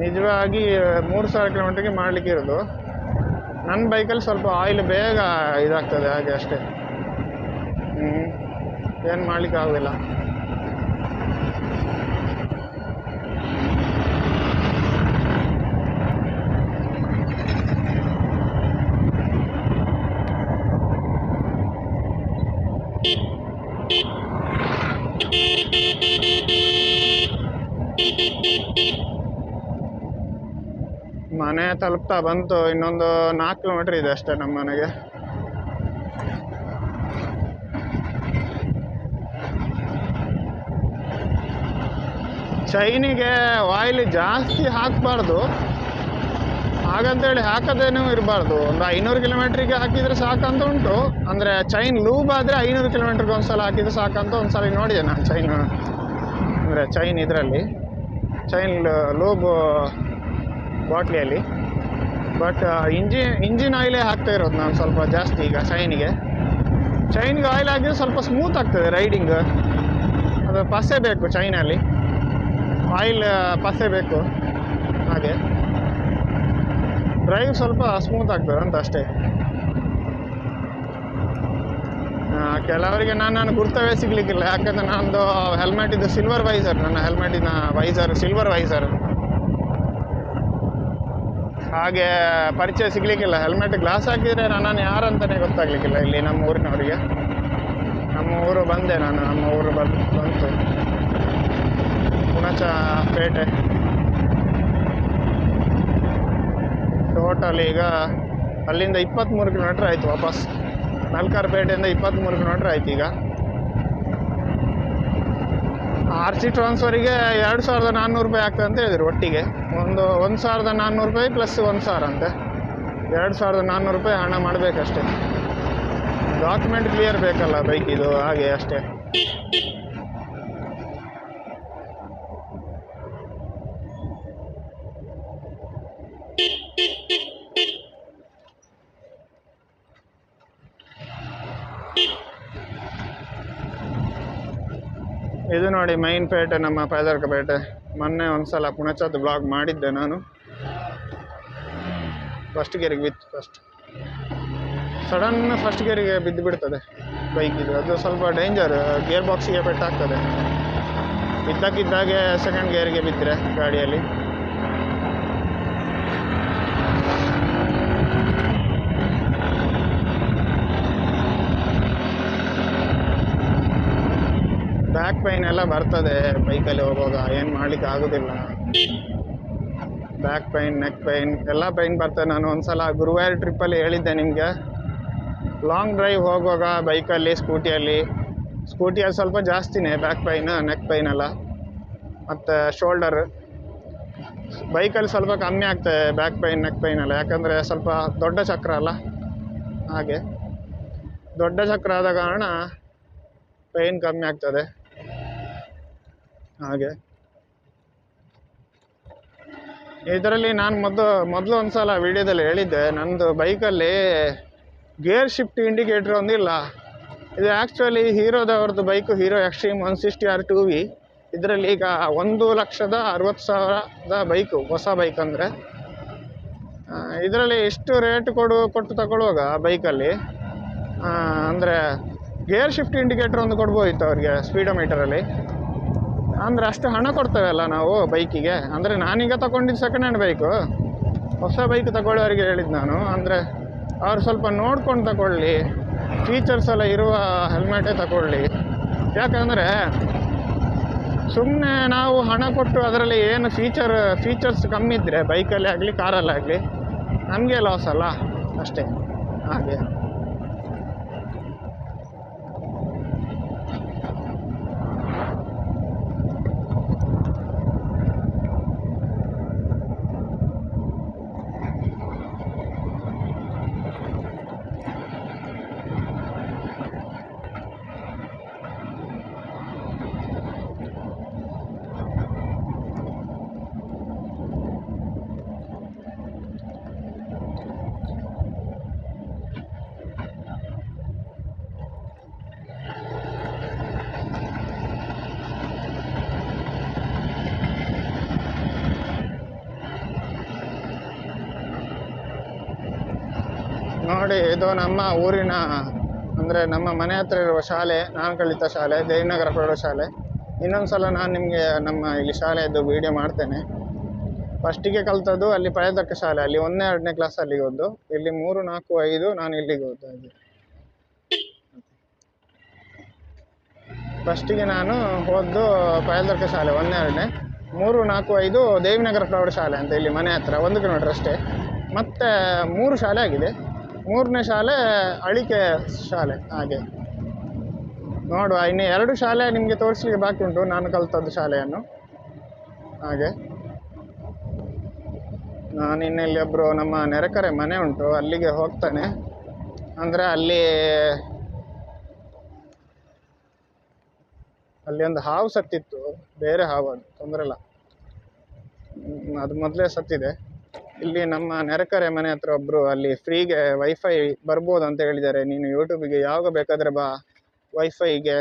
ನಿಜವಾಗಿ 3,000 ಕಿಲೋಮೀಟ್ರಿಗೆ ಮಾಡಲಿಕ್ಕೆ ಇರೋದು. ನನ್ನ ಬೈಕಲ್ಲಿ ಸ್ವಲ್ಪ ಆಯಿಲ್ ಬೇಗ ಇದಾಗ್ತದೆ, ಹಾಗೆ ಅಷ್ಟೇ. ಏನು ಮಾಡಲಿಕ್ಕೆ ಆಗೋದಿಲ್ಲ. ಮನೆ ತಲುಪ್ತಾ ಬಂತು. ಇನ್ನೊಂದು 4 ಕಿಲೋಮೀಟ್ರ್ ಇದೆ ಅಷ್ಟೇ ನಮ್ಮ ಮನೆಗೆ. ಚೈನಿಗೆ ಆಯಿಲ್ ಜಾಸ್ತಿ ಹಾಕಬಾರ್ದು, ಹಾಗಂತೇಳಿ ಹಾಕದೇನೂ ಇರಬಾರ್ದು. ಒಂದು 500 ಕಿಲೋಮೀಟ್ರಿಗೆ ಹಾಕಿದರೆ ಸಾಕಂತ ಉಂಟು. ಅಂದರೆ ಚೈನ್ ಲೂಬ್ ಆದರೆ 500 ಕಿಲೋಮೀಟ್ರಿಗೆ ಒಂದ್ಸಲ ಹಾಕಿದರೆ ಸಾಕಂತ ಒಂದ್ಸಲ ನೋಡಿದೆ ನಾನು. ಚೈನ್ ಇದರಲ್ಲಿ ಚೈನ್ ಲೂಬ್ ಬಾಟ್ಲಿಯಲ್ಲಿ. ಬಟ್ ಇಂಜಿನ್ ಆಯಿಲೇ ಹಾಕ್ತಾ ಇರೋದು ನಾನು ಸ್ವಲ್ಪ ಜಾಸ್ತಿ ಈಗ ಚೈನಿಗೆ ಆಯಿಲ್ ಹಾಕಿದ್ರೆ ಸ್ವಲ್ಪ ಸ್ಮೂತ್ ಆಗ್ತದೆ ರೈಡಿಂಗ್. ಅದು ಪಸೆ ಬೇಕು ಚೈನಲ್ಲಿ, ಆಯಿಲ್ ಪಸೆ ಬೇಕು, ಹಾಗೆ ಡ್ರೈವ್ ಸ್ವಲ್ಪ ಸ್ಮೂತ್ ಆಗ್ತದೆ ಅಂತ ಅಷ್ಟೇ. ಕೆಲವರಿಗೆ ನಾನು ಗುರ್ತವೇ ಸಿಗಲಿಕ್ಕಿಲ್ಲ, ಯಾಕಂದರೆ ನನ್ನದು ಹೆಲ್ಮೆಟ್ ಇದು ಸಿಲ್ವರ್ ವೈಸರ್. ನನ್ನ ಹೆಲ್ಮೆಟಿನ ವೈಸರ್ ಸಿಲ್ವರ್ ವೈಸರ್, ಹಾಗೆ ಪರಿಚಯ ಸಿಗಲಿಕ್ಕಿಲ್ಲ. ಹೆಲ್ಮೆಟ್ ಗ್ಲಾಸ್ ಹಾಕಿದರೆ ನನ್ನನ್ನು ಯಾರಂತಲೇ ಗೊತ್ತಾಗಲಿಕ್ಕಿಲ್ಲ ಇಲ್ಲಿ ನಮ್ಮ ಊರಿನವರಿಗೆ. ನಮ್ಮ ಊರು ಬಂದೆ ನಾನು, ನಮ್ಮ ಊರು ಬಂತು ಹುಣಚ ಪೇಟೆ. ಟೋಟಲ್ ಈಗ ಅಲ್ಲಿಂದ 23 ಕಿಲೋಮೀಟ್ರ್ ಆಯಿತು ವಾಪಸ್. ನಾಲ್ಕಾರು ಪೇಟೆಯಿಂದ 23 ಕಿಲೋಮೀಟ್ರ್ ಆಯ್ತು. ಈಗ RC ಟ್ರಾನ್ಸ್ಫರಿಗೆ 2,400 ರೂಪಾಯಿ ಆಗ್ತದೆ ಅಂತ ಹೇಳಿದ್ರು ಒಟ್ಟಿಗೆ. 1,400 ರೂಪಾಯಿ ಪ್ಲಸ್ 1,000 ಅಂತೆ. 2,400 ರೂಪಾಯಿ ಹಣ ಮಾಡಬೇಕಷ್ಟೆ. ಡಾಕ್ಯುಮೆಂಟ್ ಕ್ಲಿಯರ್ ಬೇಕಲ್ಲ ಬೈಕ್ ಇದು, ಹಾಗೆ ಅಷ್ಟೇ. ಇದು ನೋಡಿ ಮೈನ್ ಪೇಟೆ, ನಮ್ಮ ಪೈದರ್ಕ ಪೇಟೆ. ಮೊನ್ನೆ ಒಂದ್ಸಲ ಪುಣಚದ್ದು ಬ್ಲಾಗ್ ಮಾಡಿದ್ದೆ ನಾನು. ಫಸ್ಟ್ ಗೇರಿಗೆ ಬಿತ್ತು, ಸಡನ್ ಫಸ್ಟ್ ಗೇರಿಗೆ ಬಿದ್ದು ಬಿಡ್ತದೆ ಬೈಕ್ ಇದು. ಅದು ಸ್ವಲ್ಪ ಡೇಂಜರ್, ಗೇರ್ ಬಾಕ್ಸಿಗೆ ಪೆಟ್ಟಾಗ್ತದೆ. ಇದ್ದಕ್ಕಿದ್ದಾಗೆ ಸೆಕೆಂಡ್ ಗೇರಿಗೆ ಬಿದ್ದರೆ ಗಾಡಿಯಲ್ಲಿ. ಬ್ಯಾಕ್ ಪೈನ್ ಎಲ್ಲ ಬರ್ತದೆ ಬೈಕಲ್ಲಿ ಹೋಗುವಾಗ, ಏನು ಮಾಡಲಿಕ್ಕೆ ಆಗೋದಿಲ್ಲ. ಬ್ಯಾಕ್ ಪೈನ್, ನೆಕ್ ಪೈನ್ ಎಲ್ಲ ಪೈನ್ ಬರ್ತದೆ. ನಾನು ಒಂದ್ಸಲ ಗುರುವಾರ ಟ್ರಿಪ್ಪಲ್ಲಿ ಹೇಳಿದ್ದೆ ನಿಮಗೆ, ಲಾಂಗ್ ಡ್ರೈವ್ ಹೋಗುವಾಗ ಬೈಕಲ್ಲಿ ಸ್ಕೂಟಿಯಲ್ಲಿ ಸ್ವಲ್ಪ ಜಾಸ್ತಿನೇ ಬ್ಯಾಕ್ ಪೈನ್, ನೆಕ್ ಪೈನ್ ಎಲ್ಲ, ಮತ್ತು ಶೋಲ್ಡರ್. ಬೈಕಲ್ಲಿ ಸ್ವಲ್ಪ ಕಮ್ಮಿ ಆಗ್ತದೆ ಬ್ಯಾಕ್ ಪೈನ್, ನೆಕ್ ಪೈನ್ ಎಲ್ಲ, ಯಾಕಂದರೆ ಸ್ವಲ್ಪ ದೊಡ್ಡ ಚಕ್ರ ಅಲ್ಲ, ಹಾಗೆ ದೊಡ್ಡ ಚಕ್ರ ಆದ ಕಾರಣ ಪೈನ್ ಕಮ್ಮಿ ಆಗ್ತದೆ ಹಾಗೆ. ಇದರಲ್ಲಿ ನಾನು ಮೊದಲು ಒಂದ್ಸಲ ವಿಡಿಯೋದಲ್ಲಿ ಹೇಳಿದ್ದೆ, ನಂದು ಬೈಕಲ್ಲಿ ಗೇರ್ ಶಿಫ್ಟ್ ಇಂಡಿಕೇಟ್ರ್ ಒಂದಿಲ್ಲ. ಇದು ಆ್ಯಕ್ಚುಲಿ ಹೀರೋದವ್ರದ್ದು bike, Hero Xtreme 160R 2V. ಇದರಲ್ಲಿ ಈಗ 1,60,000 ಬೈಕು, ಹೊಸ ಬೈಕ್ ಅಂದರೆ. ಇದರಲ್ಲಿ ಇಷ್ಟು ರೇಟ್ ಕೊಟ್ಟು ತಗೊಳ್ಳುವಾಗ ಬೈಕಲ್ಲಿ ಅಂದರೆ ಗೇರ್ ಶಿಫ್ಟ್ ಇಂಡಿಕೇಟ್ರ್ ಒಂದು ಕೊಡ್ಬೋದಿತ್ತು ಅವ್ರಿಗೆ ಸ್ಪೀಡೋಮೀಟರಲ್ಲಿ. ಅಂದರೆ ಅಷ್ಟು ಹಣ ಕೊಡ್ತೇವಲ್ಲ ನಾವು ಬೈಕಿಗೆ. ಅಂದರೆ ನಾನೀಗ ತಗೊಂಡಿದ್ದು ಸೆಕೆಂಡ್ ಹ್ಯಾಂಡ್ ಬೈಕು, ಹೊಸ ಬೈಕ್ ತಗೊಳ್ಳೋರಿಗೆ ಹೇಳಿದ್ದು ನಾನು. ಅಂದರೆ ಅವ್ರು ಸ್ವಲ್ಪ ನೋಡ್ಕೊಂಡು ತಗೊಳ್ಳಿ, ಫೀಚರ್ಸ್ ಎಲ್ಲ ಇರುವ ಹೆಲ್ಮೆಟೇ ತಗೊಳ್ಳಿ. ಯಾಕಂದರೆ ಸುಮ್ಮನೆ ನಾವು ಹಣ ಕೊಟ್ಟು ಅದರಲ್ಲಿ ಏನು ಫೀಚರ್ಸ್ ಕಮ್ಮಿ ಇದ್ದರೆ ಬೈಕಲ್ಲಿ ಆಗಲಿ ಕಾರಲ್ಲಿ ಆಗಲಿ ನಮಗೆ ಲಾಸ್ ಅಲ್ಲ, ಅಷ್ಟೇ ಹಾಗೆ. ನೋಡಿ, ಇದು ನಮ್ಮ ಊರಿನ ಅಂದರೆ ನಮ್ಮ ಮನೆ ಹತ್ರ ಇರುವ ಶಾಲೆ, ನಾನು ಕಲಿತ ಶಾಲೆ ದೇವಿನಗರ ಪ್ರೌಢಶಾಲೆ. ಇನ್ನೊಂದು ಸಲ ನಾನು ನಿಮಗೆ ನಮ್ಮ ಇಲ್ಲಿ ಶಾಲೆಯದ್ದು ವಿಡಿಯೋ ಮಾಡ್ತೇನೆ. ಫಸ್ಟಿಗೆ ಕಲಿತದ್ದು ಅಲ್ಲಿ ಪಳೆದಕ್ಕ ಶಾಲೆ, ಅಲ್ಲಿ 1ನೇ 2ನೇ ಕ್ಲಾಸ್ ಅಲ್ಲಿಗೆ ಹೋದ್ದು. ಇಲ್ಲಿ 3, 4, 5 ನಾನು ಇಲ್ಲಿಗೆ ಹೋದ್ದು. ಹಾಗೆ ಫಸ್ಟಿಗೆ ನಾನು ಹೋದ್ದು ಪಳೆದಕ್ಕ ಶಾಲೆ 1ನೇ 2ನೇ, 3, 4, 5 ದೇವಿನಗರ ಪ್ರೌಢಶಾಲೆ ಅಂತ ಇಲ್ಲಿ ಮನೆ ಹತ್ರ 1 ಕಿಲೋಮೀಟರ್ ಅಷ್ಟೇ. ಮತ್ತು 3 ಶಾಲೆ ಆಗಿದೆ. 3ನೇ ಶಾಲೆ ಅಳಿಕೆ ಶಾಲೆ. ಹಾಗೆ ನೋಡುವ, ಇನ್ನು 2 ಶಾಲೆ ನಿಮಗೆ ತೋರಿಸ್ಲಿಕ್ಕೆ ಬಾಕಿ ಉಂಟು, ನಾನು ಕಲಿತದ್ದು ಶಾಲೆಯನ್ನು. ಹಾಗೆ ನಾನು ಇನ್ನೆಲ್ಲಿ ಒಬ್ಬರು ನಮ್ಮ ನೆರೆಕರೆ ಮನೆ ಉಂಟು, ಅಲ್ಲಿಗೆ ಹೋಗ್ತಾನೆ. ಅಂದರೆ ಅಲ್ಲಿ ಒಂದು ಹಾವು ಸತ್ತಿತ್ತು, ಬೇರೆ ಹಾವು, ಅದು ತೊಂದರೆ ಇಲ್ಲ, ಅದು ಮೊದಲೇ ಸತ್ತಿದೆ. ಇಲ್ಲಿ ನಮ್ಮ ನೆರೆಕರೆ ಮನೆ ಹತ್ರ ಒಬ್ಬರು ಅಲ್ಲಿ ಫ್ರೀಗೆ ವೈಫೈ ಬರ್ಬೋದು ಅಂತ ಹೇಳಿದ್ದಾರೆ. ನೀನು ಯೂಟ್ಯೂಬಿಗೆ ಯಾವಾಗ ಬೇಕಾದರೆ ಬಾ, ವೈಫೈಗೆ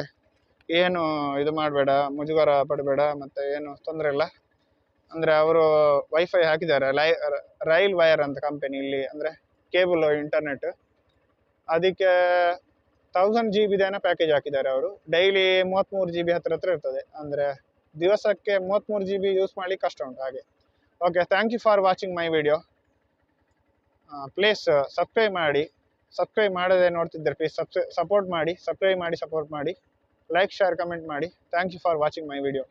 ಏನು ಇದು ಮಾಡಬೇಡ, ಮುಜುಗರ ಪಡಬೇಡ, ಮತ್ತು ಏನು ತೊಂದರೆ ಇಲ್ಲ. ಅಂದರೆ ಅವರು ವೈಫೈ ಹಾಕಿದ್ದಾರೆ, ರೈಲ್ ವೈರ್ ಅಂತ ಕಂಪನಿ ಇಲ್ಲಿ, ಅಂದರೆ ಕೇಬಲ್ ಇಂಟರ್ನೆಟ್. ಅದಕ್ಕೆ 1000 GB ಪ್ಯಾಕೇಜ್ ಹಾಕಿದ್ದಾರೆ ಅವರು. ಡೈಲಿ 33 GB ಹತ್ರ ಇರ್ತದೆ. ಅಂದರೆ ದಿವಸಕ್ಕೆ 33 GB ಯೂಸ್ ಮಾಡಲಿಕ್ಕೆ ಕಷ್ಟ ಉಂಟು. ಹಾಗೆ okay, thank you for watching my video. Please subscribe ಮಾಡಿ. ಸಬ್ಸ್ಕ್ರೈಬ್ ಮಾಡದೆ ನೋಡ್ತಿದ್ದರೆ ಪ್ಲೀಸ್ ಸಬ್ಸ್ಕ್ರೈಬ್ ಮಾಡಿ. ಲೈಕ್, ಶೇರ್, ಕಮೆಂಟ್ ಮಾಡಿ. Thank you for watching my video.